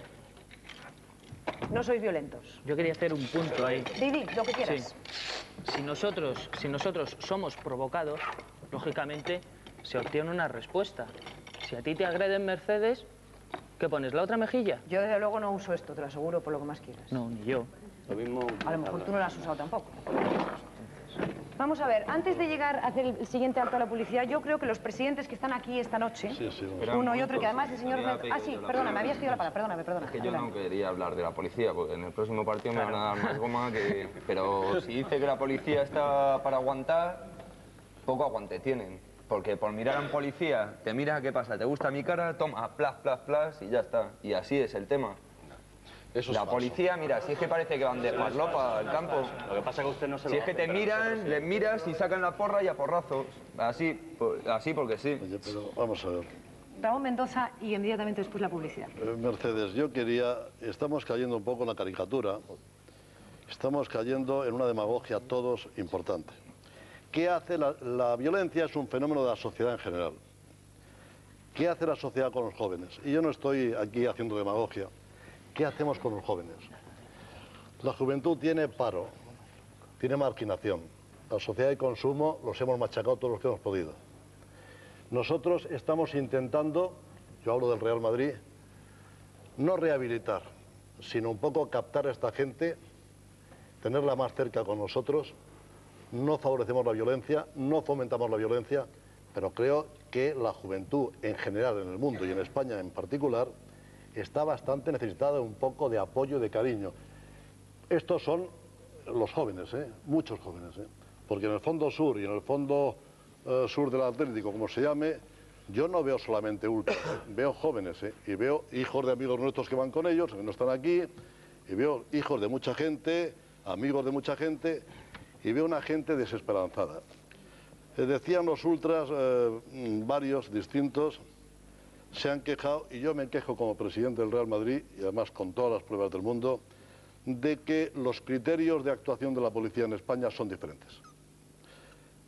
no sois violentos. Yo quería hacer un punto ahí. Didi, lo que quieras. Sí. Si nosotros somos provocados, lógicamente se obtiene una respuesta. Si a ti te agreden Mercedes, ¿qué pones? ¿La otra mejilla? Yo desde luego no uso esto, te lo aseguro, por lo que más quieras. No, ni yo. Lo mismo... A lo mejor tú no lo has usado tampoco. Vamos a ver, antes de llegar a hacer el siguiente acto a la publicidad, yo creo que los presidentes que están aquí esta noche, uno y otro, y que además el señor... sí, perdona, me habías pedido la palabra, perdóname. Es que yo no quería hablar de la policía, porque en el próximo partido me van a dar más goma que... Pero si dice que la policía está para aguantar, poco aguante tienen. Porque por mirar a un policía, te mira, ¿qué pasa? ¿Te gusta mi cara? Toma, plas, plas, plas, y ya está. Y así es el tema. La policía, mira, si es que parece que van de farlopa al campo. Lo que pasa es que usted no se lo Si es que te miran, les miras y sacan la porra y a porrazos. Así porque sí. Oye, pero vamos a ver. Raúl Mendoza y inmediatamente después la publicidad. Mercedes, estamos cayendo un poco en la caricatura, estamos cayendo en una demagogia todos importante. ¿Qué hace la violencia? Es un fenómeno de la sociedad en general. ¿Qué hace la sociedad con los jóvenes? Y yo no estoy aquí haciendo demagogia. ¿Qué hacemos con los jóvenes? La juventud tiene paro, tiene marginación. La sociedad de consumo los hemos machacado todos los que hemos podido. Nosotros estamos intentando, yo hablo del Real Madrid, no rehabilitar, sino un poco captar a esta gente tenerla más cerca con nosotros. No favorecemos la violencia, no fomentamos la violencia, pero creo que la juventud en general en el mundo y en España en particular está bastante necesitada de un poco de apoyo y de cariño. Estos son los jóvenes, muchos jóvenes, porque en el fondo sur y en el fondo sur del Atlántico, como se llame, yo no veo solamente ultras, veo jóvenes, y veo hijos de amigos nuestros que van con ellos, que no están aquí, y veo hijos de mucha gente, amigos de mucha gente, y veo una gente desesperanzada. Decían los ultras, varios distintos, se han quejado, y yo me quejo como presidente del Real Madrid, y además con todas las pruebas del mundo, de que los criterios de actuación de la policía en España son diferentes.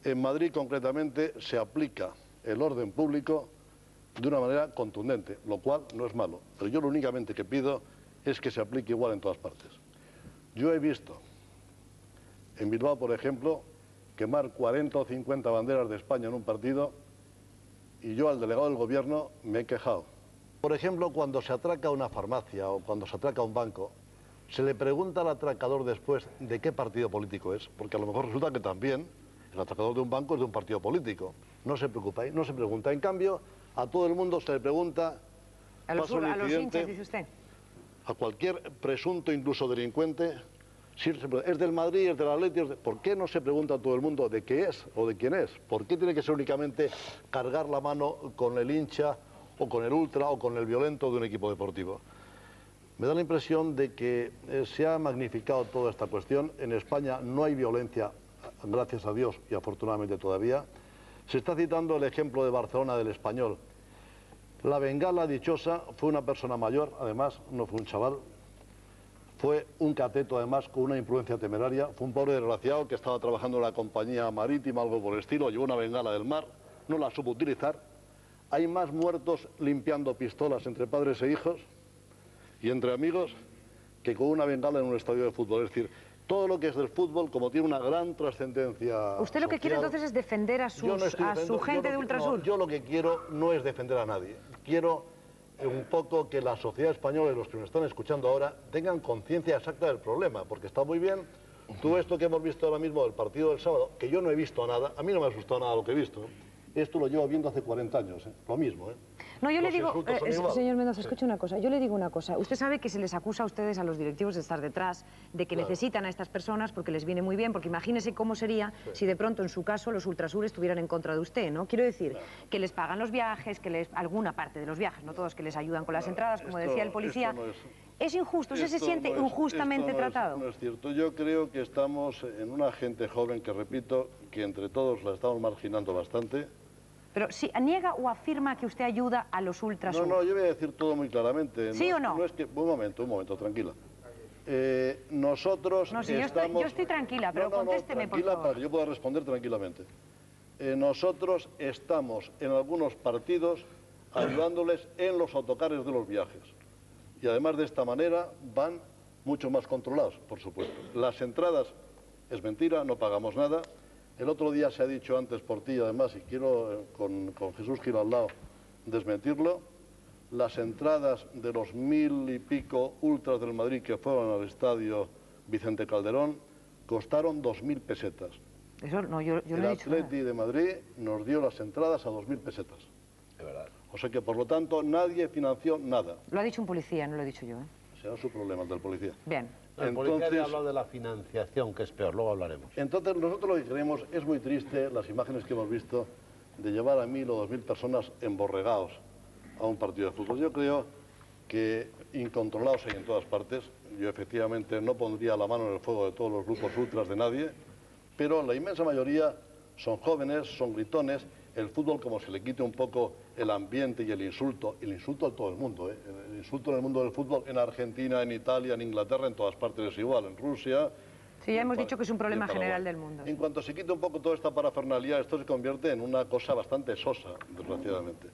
En Madrid, concretamente, se aplica el orden público de una manera contundente, lo cual no es malo, pero yo lo únicamente que pido es que se aplique igual en todas partes. Yo he visto en Bilbao, por ejemplo, quemar 40 o 50 banderas de España en un partido y yo al delegado del gobierno me he quejado. Por ejemplo, cuando se atraca una farmacia o cuando se atraca un banco, se le pregunta al atracador después de qué partido político es, porque a lo mejor resulta que también el atracador de un banco es de un partido político. No se preocupa, no se pregunta. En cambio, a todo el mundo se le pregunta... A los hinchas, dice usted. A cualquier presunto, incluso delincuente, si es del Madrid, es del Atlético, ¿por qué no se pregunta a todo el mundo de qué es o de quién es? ¿Por qué tiene que ser únicamente cargar la mano con el hincha o con el ultra o con el violento de un equipo deportivo? Me da la impresión de que se ha magnificado toda esta cuestión. En España no hay violencia, gracias a Dios, y afortunadamente todavía. Se está citando el ejemplo de Barcelona del Español. La bengala dichosa fue una persona mayor, además, no fue un chaval. Fue un cateto, además, con una influencia temeraria. Fue un pobre desgraciado que estaba trabajando en la compañía marítima, algo por el estilo, llevó una bengala del mar, no la supo utilizar. Hay más muertos limpiando pistolas entre padres e hijos y entre amigos que con una bengala en un estadio de fútbol. Es decir, todo lo que es del fútbol, como tiene una gran trascendencia ¿Usted lo que quiere entonces es defender a su gente de Ultrasur? Yo lo que quiero no es defender a nadie. Quiero un poco que la sociedad española y los que nos están escuchando ahora tengan conciencia exacta del problema, porque está muy bien todo esto que hemos visto ahora mismo del partido del sábado, que yo no he visto nada, a mí no me ha asustado nada lo que he visto. Esto lo llevo viendo hace 40 años, lo mismo. No, yo le digo, señor Mendoza, escuche una cosa, yo le digo una cosa. Usted sabe que se les acusa a ustedes, a los directivos, de estar detrás, de que necesitan a estas personas porque les viene muy bien, porque imagínese cómo sería si de pronto, en su caso, los Ultrasur estuvieran en contra de usted, ¿no? Quiero decir, que les pagan los viajes, alguna parte de los viajes, no todos, que les ayudan con las entradas, como decía el policía. ¿Es injusto? ¿Usted se siente injustamente tratado? No es cierto. Yo creo que estamos en una gente joven que, repito, que entre todos la estamos marginando bastante. Pero si niega o afirma que usted ayuda a los Ultrasur. No, yo voy a decir todo muy claramente. ¿Sí o no? No es que, un momento, tranquila. Nosotros estamos... Yo estoy tranquila, pero contésteme, por favor. Para que yo pueda responder tranquilamente. Nosotros estamos en algunos partidos ayudándoles en los autocares de los viajes. Y además de esta manera van mucho más controlados, por supuesto. Las entradas, es mentira, no pagamos nada. El otro día se ha dicho antes por ti, además, y quiero con Jesús Gil al lado desmentirlo, las entradas de los 1000 y pico ultras del Madrid que fueron al estadio Vicente Calderón costaron 2000 pesetas. Eso no, yo el Atleti de Madrid nos dio las entradas a 2000 pesetas. De verdad. O sea que, por lo tanto, nadie financió nada. Lo ha dicho un policía, no lo he dicho yo. Será su problema, el del policía. Bien. El policía había hablado de la financiación, que es peor, luego hablaremos. Entonces, nosotros lo que creemos, es muy triste las imágenes que hemos visto de llevar a 1000 o 2000 personas emborregados a un partido de fútbol. Yo creo que incontrolados hay en todas partes. Yo efectivamente no pondría la mano en el fuego de todos los grupos ultras de nadie, pero la inmensa mayoría son jóvenes, son gritones. El fútbol, como se le quite un poco el ambiente y el insulto a todo el mundo, el insulto en el mundo del fútbol, en Argentina, en Italia, en Inglaterra, en todas partes es igual, en Rusia. Sí, ya hemos dicho que es un problema general del mundo. En cuanto se quite un poco toda esta parafernalia, esto se convierte en una cosa bastante sosa, desgraciadamente.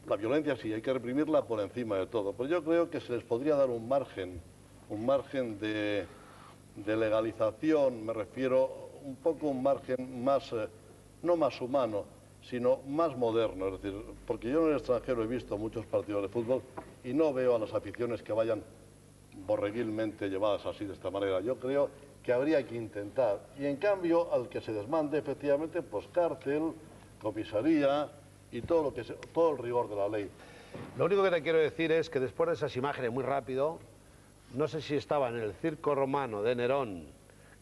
La violencia sí, hay que reprimirla por encima de todo, pero yo creo que se les podría dar un margen de legalización, me refiero, un poco un margen más, no más humano, sino más moderno, es decir, porque yo en el extranjero he visto muchos partidos de fútbol y no veo a las aficiones que vayan borreguilmente llevadas así de esta manera. Yo creo que habría que intentar. Y en cambio, al que se desmande, efectivamente, pues cárcel, comisaría y todo el rigor de la ley. Lo único que te quiero decir es que después de esas imágenes, muy rápido, no sé si estaba en el circo romano de Nerón,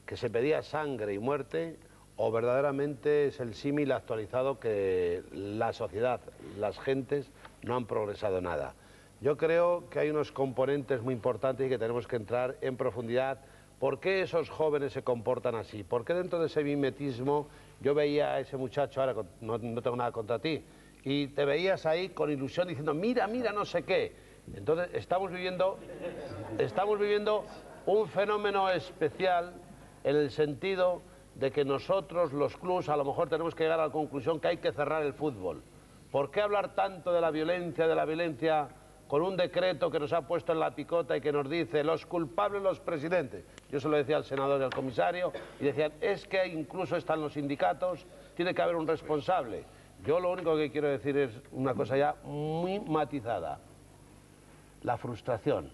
que se pedía sangre y muerte, o verdaderamente es el símil actualizado que la sociedad, las gentes, no han progresado nada. Yo creo que hay unos componentes muy importantes y que tenemos que entrar en profundidad. ¿Por qué esos jóvenes se comportan así? ¿Por qué dentro de ese mimetismo yo veía a ese muchacho, ahora no tengo nada contra ti, y te veías ahí con ilusión diciendo, mira, mira, no sé qué? Entonces estamos viviendo un fenómeno especial en el sentido de que nosotros, los clubs, a lo mejor tenemos que llegar a la conclusión que hay que cerrar el fútbol. ¿Por qué hablar tanto de la violencia, con un decreto que nos ha puesto en la picota y que nos dice los culpables los presidentes? Yo se lo decía al senador y al comisario y decían, es que incluso están los sindicatos, tiene que haber un responsable. Yo lo único que quiero decir es una cosa ya muy matizada. La frustración,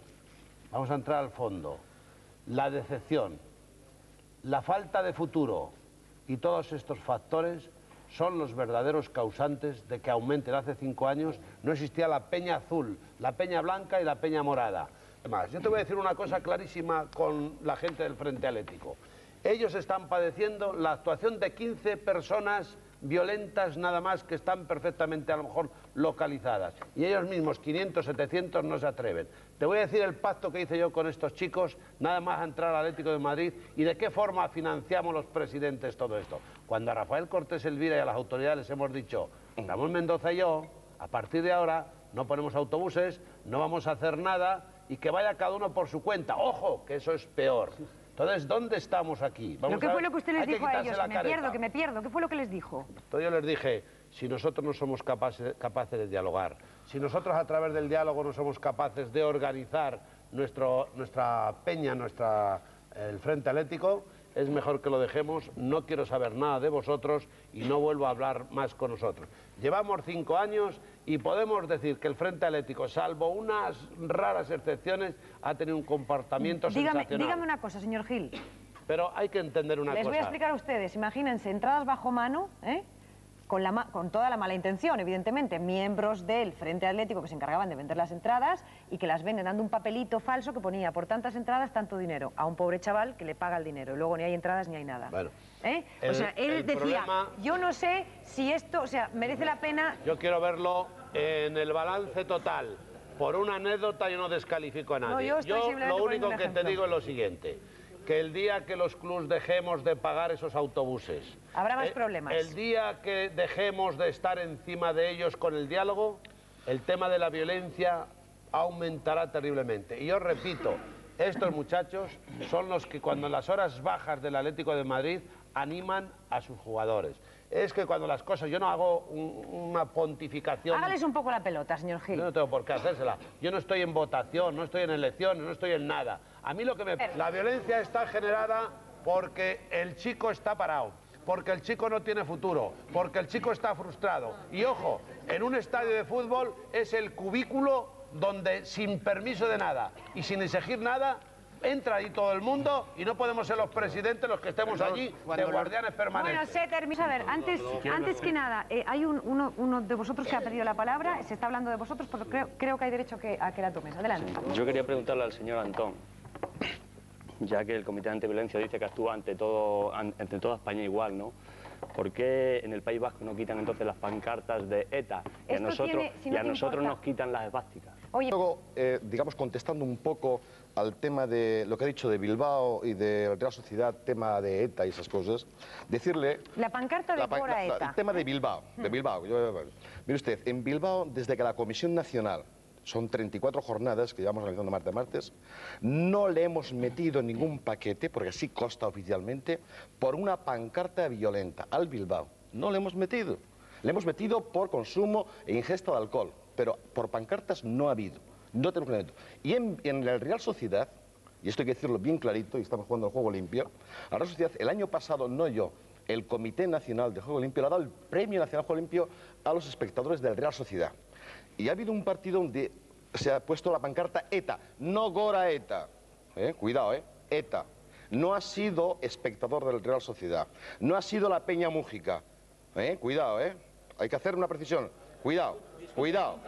vamos a entrar al fondo, la decepción, la falta de futuro y todos estos factores son los verdaderos causantes de que aumenten. Hace 5 años no existía la peña azul, la peña blanca y la peña morada. Además, yo te voy a decir una cosa clarísima con la gente del Frente Atlético. Ellos están padeciendo la actuación de 15 personas violentas nada más que están perfectamente a lo mejor localizadas. Y ellos mismos, 500, 700, no se atreven. Te voy a decir el pacto que hice yo con estos chicos, nada más a entrar al Atlético de Madrid, y de qué forma financiamos los presidentes todo esto. Cuando a Rafael Cortés Elvira y a las autoridades les hemos dicho, Ramón Mendoza y yo, a partir de ahora no ponemos autobuses, no vamos a hacer nada y que vaya cada uno por su cuenta. ¡Ojo! Que eso es peor. Entonces, ¿dónde estamos aquí? ¿Pero qué fue lo que usted les dijo a ellos? Que me pierdo. ¿Qué fue lo que les dijo? Entonces yo les dije, si nosotros no somos capaces de dialogar, si nosotros a través del diálogo no somos capaces de organizar nuestra peña, el Frente Atlético, es mejor que lo dejemos, no quiero saber nada de vosotros y no vuelvo a hablar más con nosotros. Llevamos 5 años y podemos decir que el Frente Atlético, salvo unas raras excepciones, ha tenido un comportamiento sensacional. Dígame una cosa, señor Gil. Pero hay que entender una cosa. Les voy a explicar a ustedes. Imagínense, entradas bajo mano, con toda la mala intención, evidentemente, miembros del Frente Atlético que se encargaban de vender las entradas y que las venden dando un papelito falso que ponía por tantas entradas tanto dinero a un pobre chaval que le paga el dinero y luego ni hay entradas ni hay nada. Bueno, o sea, él decía, yo no sé si esto, merece la pena... Yo quiero verlo en el balance total. Por una anécdota yo no descalifico a nadie. No, yo lo único que te digo es lo siguiente. Que el día que los clubs dejemos de pagar esos autobuses... Habrá más problemas. El día que dejemos de estar encima de ellos con el diálogo, el tema de la violencia aumentará terriblemente. Y yo repito, estos muchachos son los que cuando en las horas bajas del Atlético de Madrid animan a sus jugadores. Es que cuando las cosas... Yo no hago una pontificación... Hágales un poco la pelota, señor Gil. Yo no tengo por qué hacérsela. Yo no estoy en votación, no estoy en elecciones, no estoy en nada. A mí lo que me... La violencia está generada porque el chico está parado, porque el chico no tiene futuro, porque el chico está frustrado. Y ojo, en un estadio de fútbol es el cubículo donde sin permiso de nada y sin exigir nada... Entra ahí todo el mundo y no podemos ser los presidentes los que estemos allí de guardianes permanentes. Bueno, a ver, antes que nada, hay uno de vosotros que ha pedido la palabra, se está hablando de vosotros, pero creo que hay derecho a que la tomes. Adelante. Yo quería preguntarle al señor Antón, ya que el Comité de Antiviolencia dice que actúa ante toda España igual, ¿no? ¿Por qué en el País Vasco no quitan entonces las pancartas de ETA y a nosotros nos quitan las esvásticas? Luego, digamos, contestando un poco al tema de lo que ha dicho de Bilbao y de la Real Sociedad, tema de ETA y esas cosas, decirle... La pancarta de Fora ETA. El tema de Bilbao, mire usted, en Bilbao, desde que la Comisión Nacional, son 34 jornadas que llevamos realizando martes a martes, no le hemos metido ningún paquete, porque así consta oficialmente, por una pancarta violenta al Bilbao. No le hemos metido. Le hemos metido por consumo e ingesta de alcohol, pero por pancartas no ha habido. No tenemos elemento. Y en la Real Sociedad, y esto hay que decirlo bien clarito, y estamos jugando el juego limpio, la Real Sociedad, el año pasado, no yo, el Comité Nacional de Juego Limpio le ha dado el Premio Nacional de Juego Limpio a los espectadores de la Real Sociedad. Y ha habido un partido donde se ha puesto la pancarta ETA, no Gora ETA. Cuidado, ETA. no ha sido espectador del Real Sociedad, no ha sido la Peña Mújica. Cuidado, hay que hacer una precisión. Cuidado, cuidado.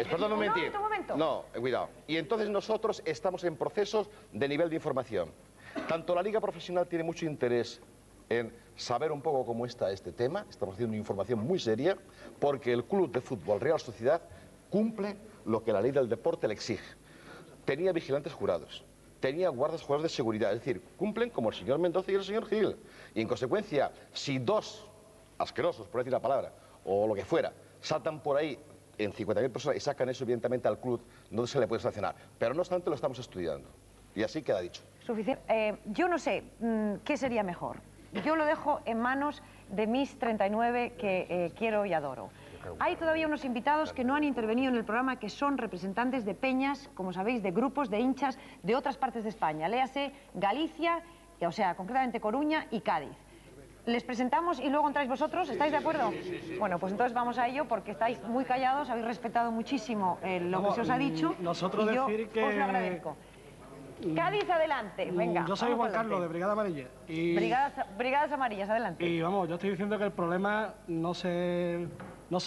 Perdón, un momento. No, cuidado. Y entonces nosotros estamos en procesos de nivel de información. Tanto la Liga Profesional tiene mucho interés en saber un poco cómo está este tema, estamos haciendo una información muy seria, porque el Club de Fútbol Real Sociedad cumple lo que la ley del deporte le exige. Tenía vigilantes jurados, tenía guardas jurados de seguridad, es decir, cumplen como el señor Mendoza y el señor Gil. Y en consecuencia, si dos asquerosos, por decir la palabra, o lo que fuera, saltan por ahí en 50.000 personas y sacan eso evidentemente al club, no se le puede sancionar. Pero no obstante lo estamos estudiando. Y así queda dicho. Suficiente. Yo no sé qué sería mejor. Yo lo dejo en manos de mis 39 que quiero y adoro. Hay todavía unos invitados que no han intervenido en el programa, que son representantes de peñas, como sabéis, de grupos de hinchas de otras partes de España. Léase Galicia, o sea, concretamente Coruña y Cádiz. Les presentamos y luego entráis vosotros, ¿estáis de acuerdo? Bueno, pues entonces vamos a ello, porque estáis muy callados, habéis respetado muchísimo lo que se os ha dicho. Nosotros y yo decir que... os lo agradezco. Cádiz, adelante, venga. Yo soy Juan Carlos, de Brigada Amarilla. Y... Brigadas Amarillas, adelante. Y vamos, yo estoy diciendo que el problema no se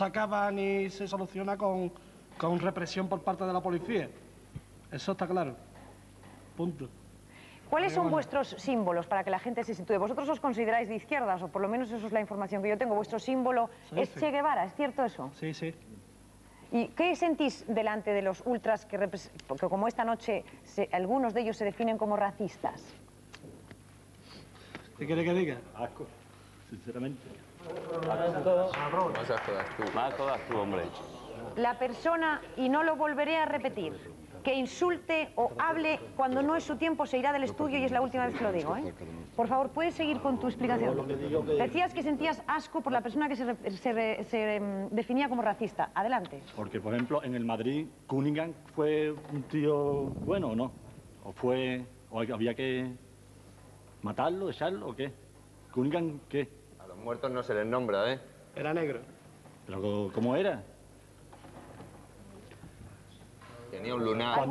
acaba ni se soluciona con represión por parte de la policía. Eso está claro. Punto. ¿Cuáles son vuestros símbolos para que la gente se sitúe? ¿Vosotros os consideráis de izquierdas, o por lo menos eso es la información que yo tengo? ¿Vuestro símbolo es Che Guevara? ¿Es cierto eso? Sí, sí. ¿Y qué sentís delante de los ultras porque como esta noche algunos de ellos se definen como racistas? ¿Qué quiere que diga? Asco, sinceramente. Más todas tú, hombre. La persona, y no lo volveré a repetir, que insulte o hable cuando no es su tiempo se irá del estudio, y es la última vez que lo digo, ¿eh? Por favor, ¿puedes seguir con tu explicación? Decías que sentías asco por la persona que se definía como racista. Adelante. Porque, por ejemplo, en el Madrid, Cunningham fue un tío bueno, ¿o no? ¿O había que matarlo, echarlo, o qué? ¿Cunningham qué? A los muertos no se les nombra, ¿eh? Era negro. ¿Pero cómo era? Tenía un lunar.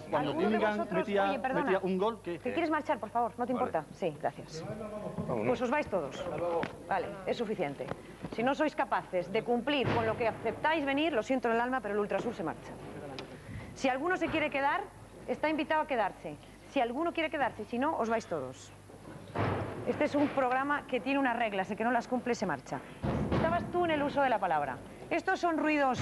Cuando Cunningham metía un gol, ¿qué? ¿Te quieres marchar, por favor? ¿No te importa? Sí, gracias. Pues os vais todos. Vale, es suficiente. Si no sois capaces de cumplir con lo que aceptáis venir, lo siento en el alma, pero el Ultrasur se marcha. Si alguno se quiere quedar, está invitado a quedarse. Si alguno quiere quedarse, si no, os vais todos. Este es un programa que tiene unas reglas, el que no las cumple se marcha. Estabas tú en el uso de la palabra. Estos son ruidos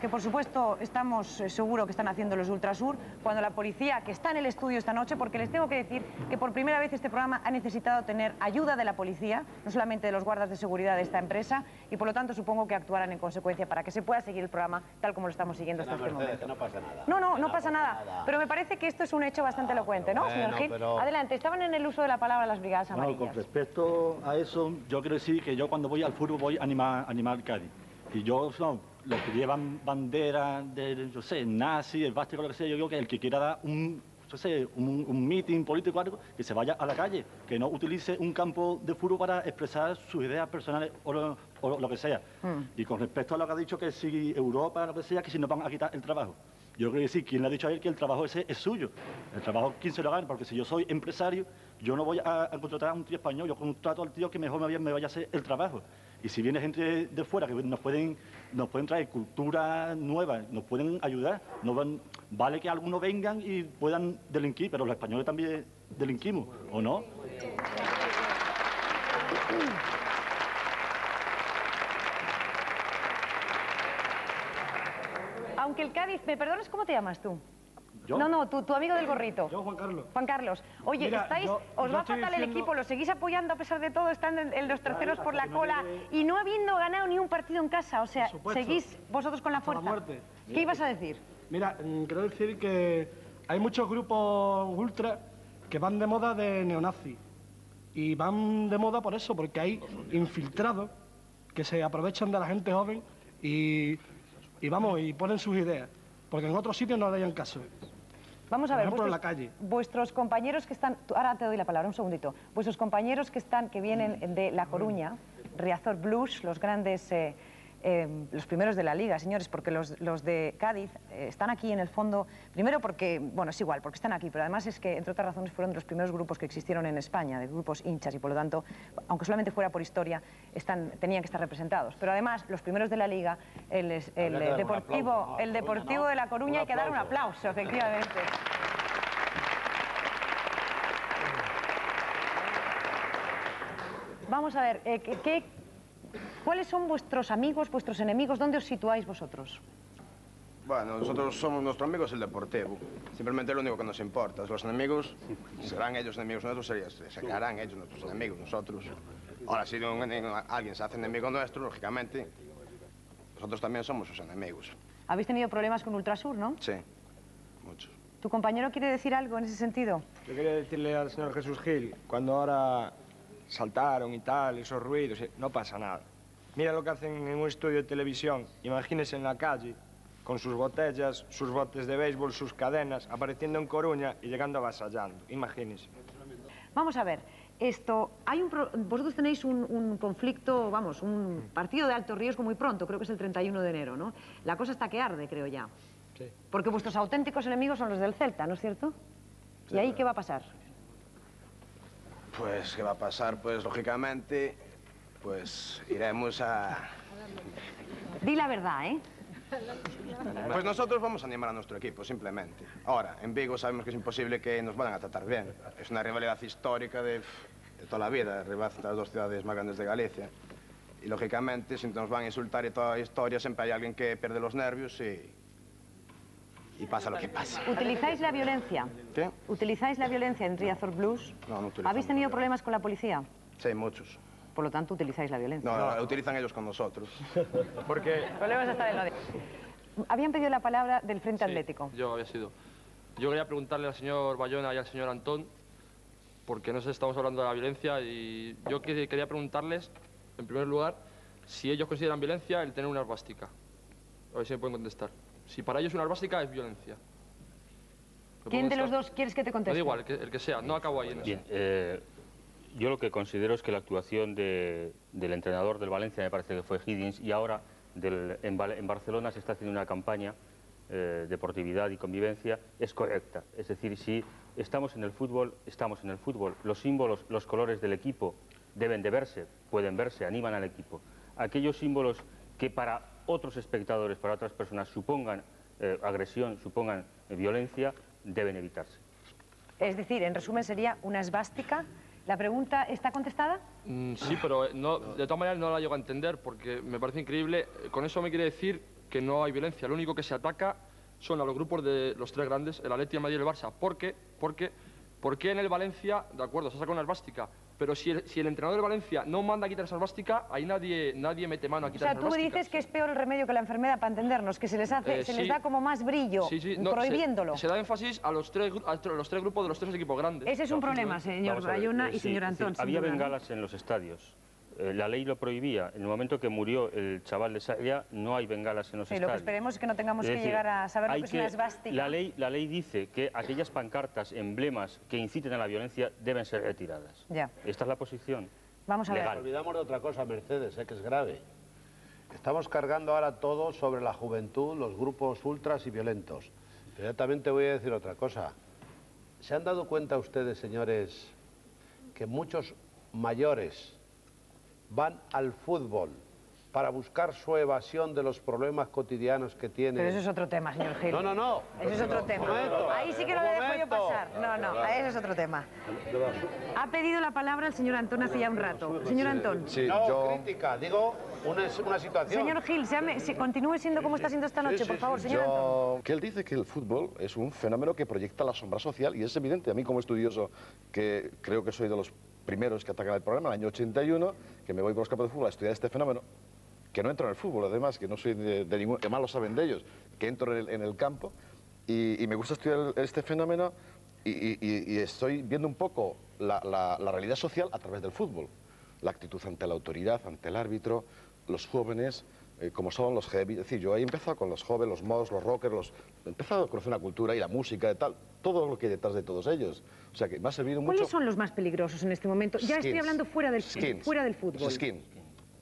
que por supuesto estamos seguros que están haciendo los Ultrasur, cuando la policía, que está en el estudio esta noche, porque les tengo que decir que por primera vez este programa ha necesitado tener ayuda de la policía, no solamente de los guardas de seguridad de esta empresa, y por lo tanto supongo que actuarán en consecuencia para que se pueda seguir el programa tal como lo estamos siguiendo hasta este momento. No pasa nada. No pasa nada, pero me parece que esto es un hecho bastante elocuente, ¿no, señor Gil? Adelante, estaban en el uso de la palabra las Brigadas Amarillas. Con respecto a eso, yo quiero decir que yo cuando voy al fútbol voy a animar Cádiz. Y yo, los que llevan bandera de, yo sé, nazi, el bástico, lo que sea, yo digo que el que quiera dar un meeting político o algo, que se vaya a la calle, que no utilice un campo de fútbol para expresar sus ideas personales o lo que sea. Y con respecto a lo que ha dicho, que si Europa, lo que sea, que si nos van a quitar el trabajo. Yo creo que sí, ¿quién le ha dicho a él que el trabajo ese es suyo? El trabajo, ¿quién se lo gana? Porque si yo soy empresario, yo no voy a contratar a un tío español, yo contrato al tío que mejor me vaya a hacer el trabajo. Y si viene gente de fuera que nos pueden traer cultura nueva, nos pueden ayudar, vale que algunos vengan y puedan delinquir, pero los españoles también delinquimos, ¿o no? Aunque el Cádiz, ¿me perdonas cómo te llamas tú? ¿Yo? No, tu amigo del gorrito. Yo, Juan Carlos. Juan Carlos. Oye, Mira, os va fatal el equipo, lo seguís apoyando a pesar de todo, están en los terceros por la cola y no habiendo ganado ni un partido en casa, o sea, seguís vosotros con la fuerza. ¿Qué ibas a decir? Mira, quiero decir que hay muchos grupos ultra que van de moda de neonazi. Y van de moda por eso, porque hay infiltrados que se aprovechan de la gente joven y ponen sus ideas. Porque en otros sitios no le hayan caso. Vamos a ver, por ejemplo, en la calle. Vuestros compañeros que están... Ahora te doy la palabra, un segundito. Vuestros compañeros que vienen de La Coruña, Riazor Blues, los grandes los primeros de la Liga, señores, porque los de Cádiz están aquí en el fondo, primero porque, bueno, es igual, porque están aquí, pero además es que, entre otras razones, fueron de los primeros grupos que existieron en España, de grupos hinchas, y por lo tanto, aunque solamente fuera por historia, tenían que estar representados. Pero además, los primeros de la Liga, el Deportivo de La Coruña, hay que dar un aplauso, efectivamente. Vamos a ver, ¿cuáles son vuestros amigos, vuestros enemigos? ¿Dónde os situáis vosotros? Bueno, nosotros somos, nuestro amigo es el Deportivo. Simplemente lo único que nos importa. Los enemigos, serán ellos enemigos nuestros, se harán ellos nuestros enemigos, nosotros. Ahora, si alguien se hace enemigo nuestro, lógicamente, nosotros también somos sus enemigos. Habéis tenido problemas con Ultrasur, ¿no? Sí, muchos. ¿Tu compañero quiere decir algo en ese sentido? Yo quería decirle al señor Jesús Gil, cuando ahora saltaron y tal, esos ruidos, no pasa nada. Mira lo que hacen en un estudio de televisión, imagínese en la calle, con sus botellas, sus botes de béisbol, sus cadenas, apareciendo en Coruña y llegando avasallando, imagínese. Vamos a ver, vosotros tenéis un conflicto, vamos, un partido de alto riesgo muy pronto, creo que es el 31 de enero, ¿no? La cosa está que arde, creo ya. Sí. Porque vuestros auténticos enemigos son los del Celta, ¿no es cierto? Sí. ¿Y ahí qué va a pasar? Pues, ¿qué va a pasar? Pues, lógicamente, pues iremos a... Di la verdad, ¿eh? Pues nosotros vamos a animar a nuestro equipo, simplemente. Ahora, en Vigo sabemos que es imposible que nos vayan a tratar bien. Es una rivalidad histórica de toda la vida, rivalidad entre las dos ciudades más grandes de Galicia. Y, lógicamente, si nos van a insultar y toda la historia, siempre hay alguien que pierde los nervios y pasa lo que pasa. ¿Utilizáis la violencia? ¿Qué? ¿Utilizáis la violencia en Riazor Blues? No, no utilizamos. ¿Habéis tenido problemas con la policía? Sí, muchos. Por lo tanto, utilizáis la violencia. No, lo utilizan ellos con nosotros. Porque... Problemas hasta de lo de... Habían pedido la palabra del Frente Atlético. Yo había sido. Yo quería preguntarle al señor Bayona y al señor Antón, porque no sé, estamos hablando de la violencia, y yo quería preguntarles, en primer lugar, si ellos consideran violencia el tener una esvástica. A ver si me pueden contestar. Si para ellos una esvástica es violencia. ¿Quién de los dos quieres que te conteste? Me da igual, el que sea, no acabo ahí en eso. Bien, yo lo que considero es que la actuación del entrenador del Valencia, me parece que fue Higgins, y ahora en Barcelona se está haciendo una campaña deportividad y convivencia, es correcta. Es decir, si estamos en el fútbol, estamos en el fútbol. Los símbolos, los colores del equipo deben de verse, pueden verse, animan al equipo. Aquellos símbolos que para otros espectadores, para otras personas supongan agresión, supongan violencia, deben evitarse. Es decir, en resumen sería una esvástica. ¿La pregunta está contestada? Sí, pero no, de todas maneras no la llego a entender porque me parece increíble. Con eso me quiere decir que no hay violencia. Lo único que se ataca son a los grupos de los tres grandes, el Atleti, el Madrid y el Barça. ¿Por qué en el Valencia, de acuerdo, se saca una esvástica? Pero si el entrenador del Valencia no manda a quitar esa esvástica, ahí nadie mete mano a quitar esa esvástica. O sea, tú dices que es peor el remedio que la enfermedad, para entendernos, que se les da como más brillo, prohibiéndolo. Se da énfasis a los tres grupos de los tres equipos grandes. Ese es un problema, señor Bayona y señor Antón. Había bengalas en los estadios. La ley lo prohibía. En el momento que murió el chaval de Sarriá, no hay bengalas en los estadios. Lo que esperemos es que no tengamos que llegar a saber lo que es una esvástica. La ley dice que aquellas pancartas, emblemas que inciten a la violencia deben ser retiradas. Ya. Esta es la posición. Vamos a ver. Nos olvidamos de otra cosa, Mercedes, que es grave. Estamos cargando ahora todo sobre la juventud, los grupos ultras y violentos. Pero yo también te voy a decir otra cosa. ¿Se han dado cuenta ustedes, señores, que muchos mayores van al fútbol para buscar su evasión de los problemas cotidianos que tienen? Pero eso es otro tema, señor Gil. No. Eso es otro tema. Ahí sí que no le dejo yo pasar. No, eso es otro tema. Ha pedido la palabra el señor Antón hace ya un rato. Señor Antón. Sí, crítica, digo una situación. Señor Gil, continúe siendo como está siendo esta noche, por favor, señor Antón. Que él dice que el fútbol es un fenómeno que proyecta la sombra social y es evidente. A mí como estudioso, que creo que soy de los primeros que atacan el problema, en el año 81, que me voy por los campos de fútbol a estudiar este fenómeno, que no entro en el fútbol, además, que no soy de ningún... que más lo saben de ellos, que entro en el campo y me gusta estudiar este fenómeno y estoy viendo un poco la realidad social a través del fútbol. La actitud ante la autoridad, ante el árbitro, los jóvenes, como son los heavy. Es decir, yo ahí he empezado con los jóvenes, los mods, los rockers, he empezado a conocer una cultura y la música y tal, todo lo que hay detrás de todos ellos. O sea, que me ha servido mucho... ¿Cuáles son los más peligrosos en este momento? Ya estoy hablando fuera del fútbol. Skins.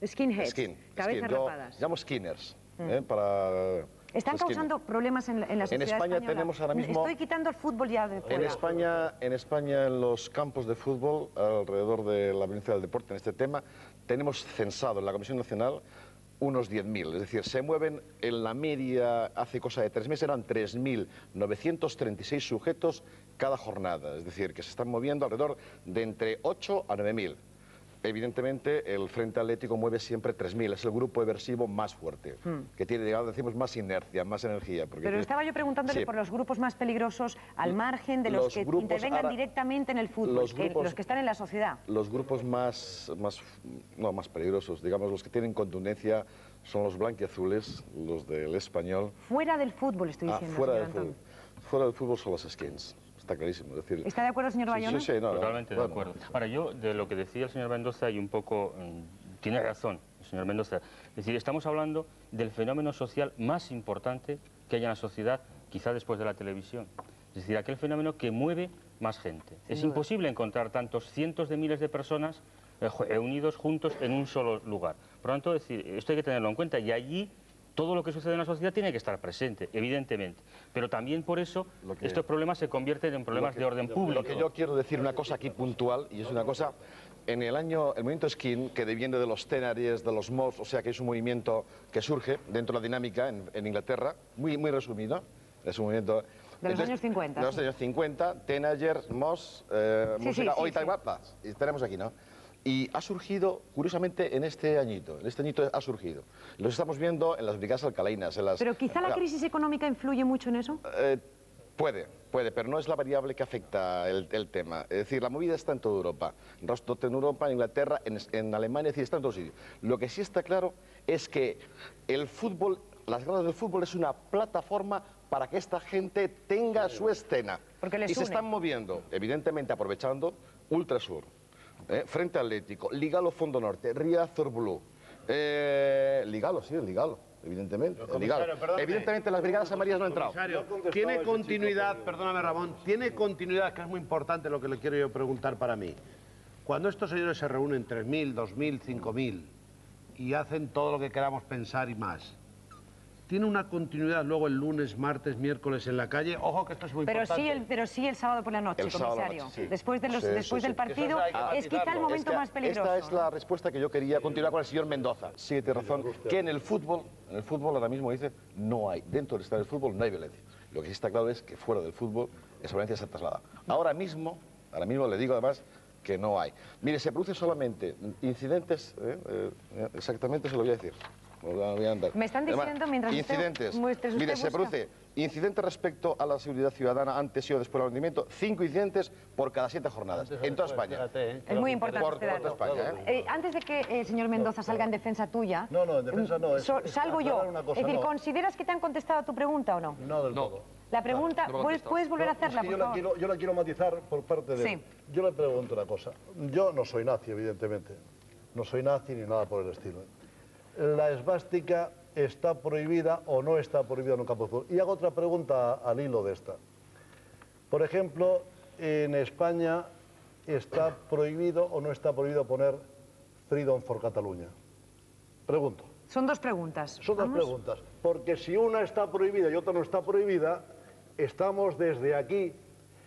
Skinheads, cabezas rapadas. Llamo skinners, Mm. para... Están causando problemas en la sociedad En España española. tenemos ahora mismo... Estoy quitando el fútbol ya de fuera. En España, en los campos de fútbol, alrededor de la violencia del deporte, en este tema, tenemos censado en la Comisión Nacional unos 10.000. Es decir, se mueven en la media, hace cosa de 3 meses, eran 3.936 sujetos cada jornada. Es decir, que se están moviendo alrededor de entre 8 a 9.000. Evidentemente, el Frente Atlético mueve siempre 3.000, es el grupo eversivo más fuerte, que tiene, digamos, decimos, más inercia, más energía. Pero estaba yo preguntándole por los grupos más peligrosos, al margen de los que intervengan directamente en el fútbol, los que están en la sociedad. Los grupos más peligrosos, digamos, los que tienen contundencia, son los blanquiazules, los del Español. Fuera del fútbol, estoy diciendo, fuera señor del Antón. fútbol. Fuera del fútbol son los skins. Está clarísimo. Es decir, ¿Está de acuerdo, señor Bayona? Sí, no, totalmente de acuerdo. Ahora, yo, de lo que decía el señor Mendoza, y un poco, tiene razón el señor Mendoza. Es decir, estamos hablando del fenómeno social más importante que hay en la sociedad, quizá después de la televisión. Es decir, aquel fenómeno que mueve más gente. Es imposible encontrar tantos cientos de miles de personas unidos juntos en un solo lugar. Por lo tanto, es decir, esto hay que tenerlo en cuenta, y allí todo lo que sucede en la sociedad tiene que estar presente, evidentemente. Pero también por eso estos problemas se convierten en problemas de orden público. Lo que yo quiero decir, una cosa aquí puntual, y es una cosa, en el movimiento skin, que deviene de los tenaries, de los mods, o sea que es un movimiento que surge dentro de la dinámica en Inglaterra, muy resumido, es un movimiento... De los años 50. De los años 50, Teenagers, Moss, música, hoy tal guapas, y tenemos aquí, ¿no? Y ha surgido, curiosamente, en este añito ha surgido. Lo estamos viendo en las brigadas alcalainas, en las... Pero quizá la crisis económica influye mucho en eso. Puede, pero no es la variable que afecta el tema. Es decir, la movida está en toda Europa. En Europa, en Inglaterra, en Alemania, es decir, está en todos sitios. Lo que sí está claro es que el fútbol, las gradas del fútbol es una plataforma para que esta gente tenga su escena. Porque les y se une. están moviendo, evidentemente aprovechando Ultrasur, Frente Atlético, Ligalo Fondo Norte, Riazor Blue, Ligalo, evidentemente. Evidentemente las brigadas amarillas no han entrado. Tiene continuidad, perdóname Ramón, tiene continuidad, que es muy importante lo que le quiero yo preguntar para mí. Cuando estos señores se reúnen 3.000, 2.000, 5.000 y hacen todo lo que queramos pensar y más, ¿tiene una continuidad luego el lunes, martes, miércoles en la calle? Ojo que esto es muy importante. Pero sí el sábado por la noche, comisario. Después del partido, es quizá el momento más peligroso. Esta es la respuesta que yo quería continuar con el señor Mendoza. Sí, tiene razón, que en el fútbol ahora mismo dice, no hay, dentro del estadio del fútbol no hay violencia. Lo que sí está claro es que fuera del fútbol esa violencia se traslada. Ahora mismo le digo además que no hay. Mire, se producen solamente incidentes, exactamente se lo voy a decir. Me están diciendo, mientras incidentes. Mire, se produce incidentes respecto a la seguridad ciudadana antes y o después del rendimiento, 5 incidentes por cada 7 jornadas, en toda España. Es muy importante este dato. España, antes de que el señor Mendoza salga en defensa tuya, no, en defensa no. Salgo yo. Es decir, ¿consideras que te han contestado tu pregunta o no? No del todo. La pregunta, ¿puedes volver a hacerla, por favor? Yo la quiero matizar por parte de... Sí. Yo le pregunto una cosa. Yo no soy nazi, evidentemente. No soy nazi ni nada por el estilo. ¿La esvástica está prohibida o no está prohibida en un campo de fútbol? Y hago otra pregunta al hilo de esta. Por ejemplo, en España, ¿está prohibido o no está prohibido poner Freedom for Catalunya? Pregunto. Son dos preguntas. Son dos preguntas. Porque si una está prohibida y otra no está prohibida, estamos desde aquí,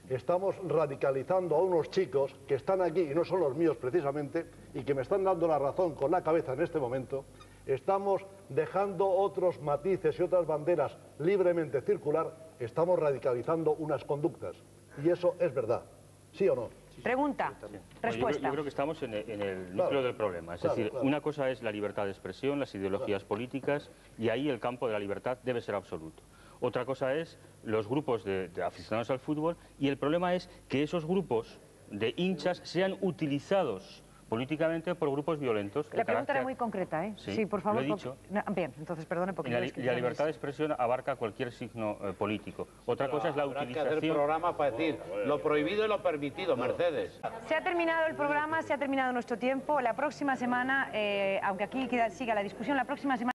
estamos radicalizando a unos chicos que están aquí y no son los míos precisamente, y que me están dando la razón con la cabeza en este momento. Estamos dejando otros matices y otras banderas libremente circular, estamos radicalizando unas conductas. Y eso es verdad, ¿sí o no? Pregunta, respuesta. Yo creo que estamos en el núcleo del problema. Es decir, una cosa es la libertad de expresión, las ideologías políticas, y ahí el campo de la libertad debe ser absoluto. Otra cosa es los grupos de aficionados al fútbol, y el problema es que esos grupos de hinchas sean utilizados políticamente por grupos violentos. La pregunta era muy concreta, ¿eh? Sí, por favor. lo he dicho. Bien, entonces perdone porque... La libertad de expresión abarca cualquier signo político. Otra cosa es la utilización... Habrá que hacer programa para decir lo prohibido y lo permitido, Mercedes. Se ha terminado el programa, se ha terminado nuestro tiempo. La próxima semana, aunque aquí siga la discusión, la próxima semana...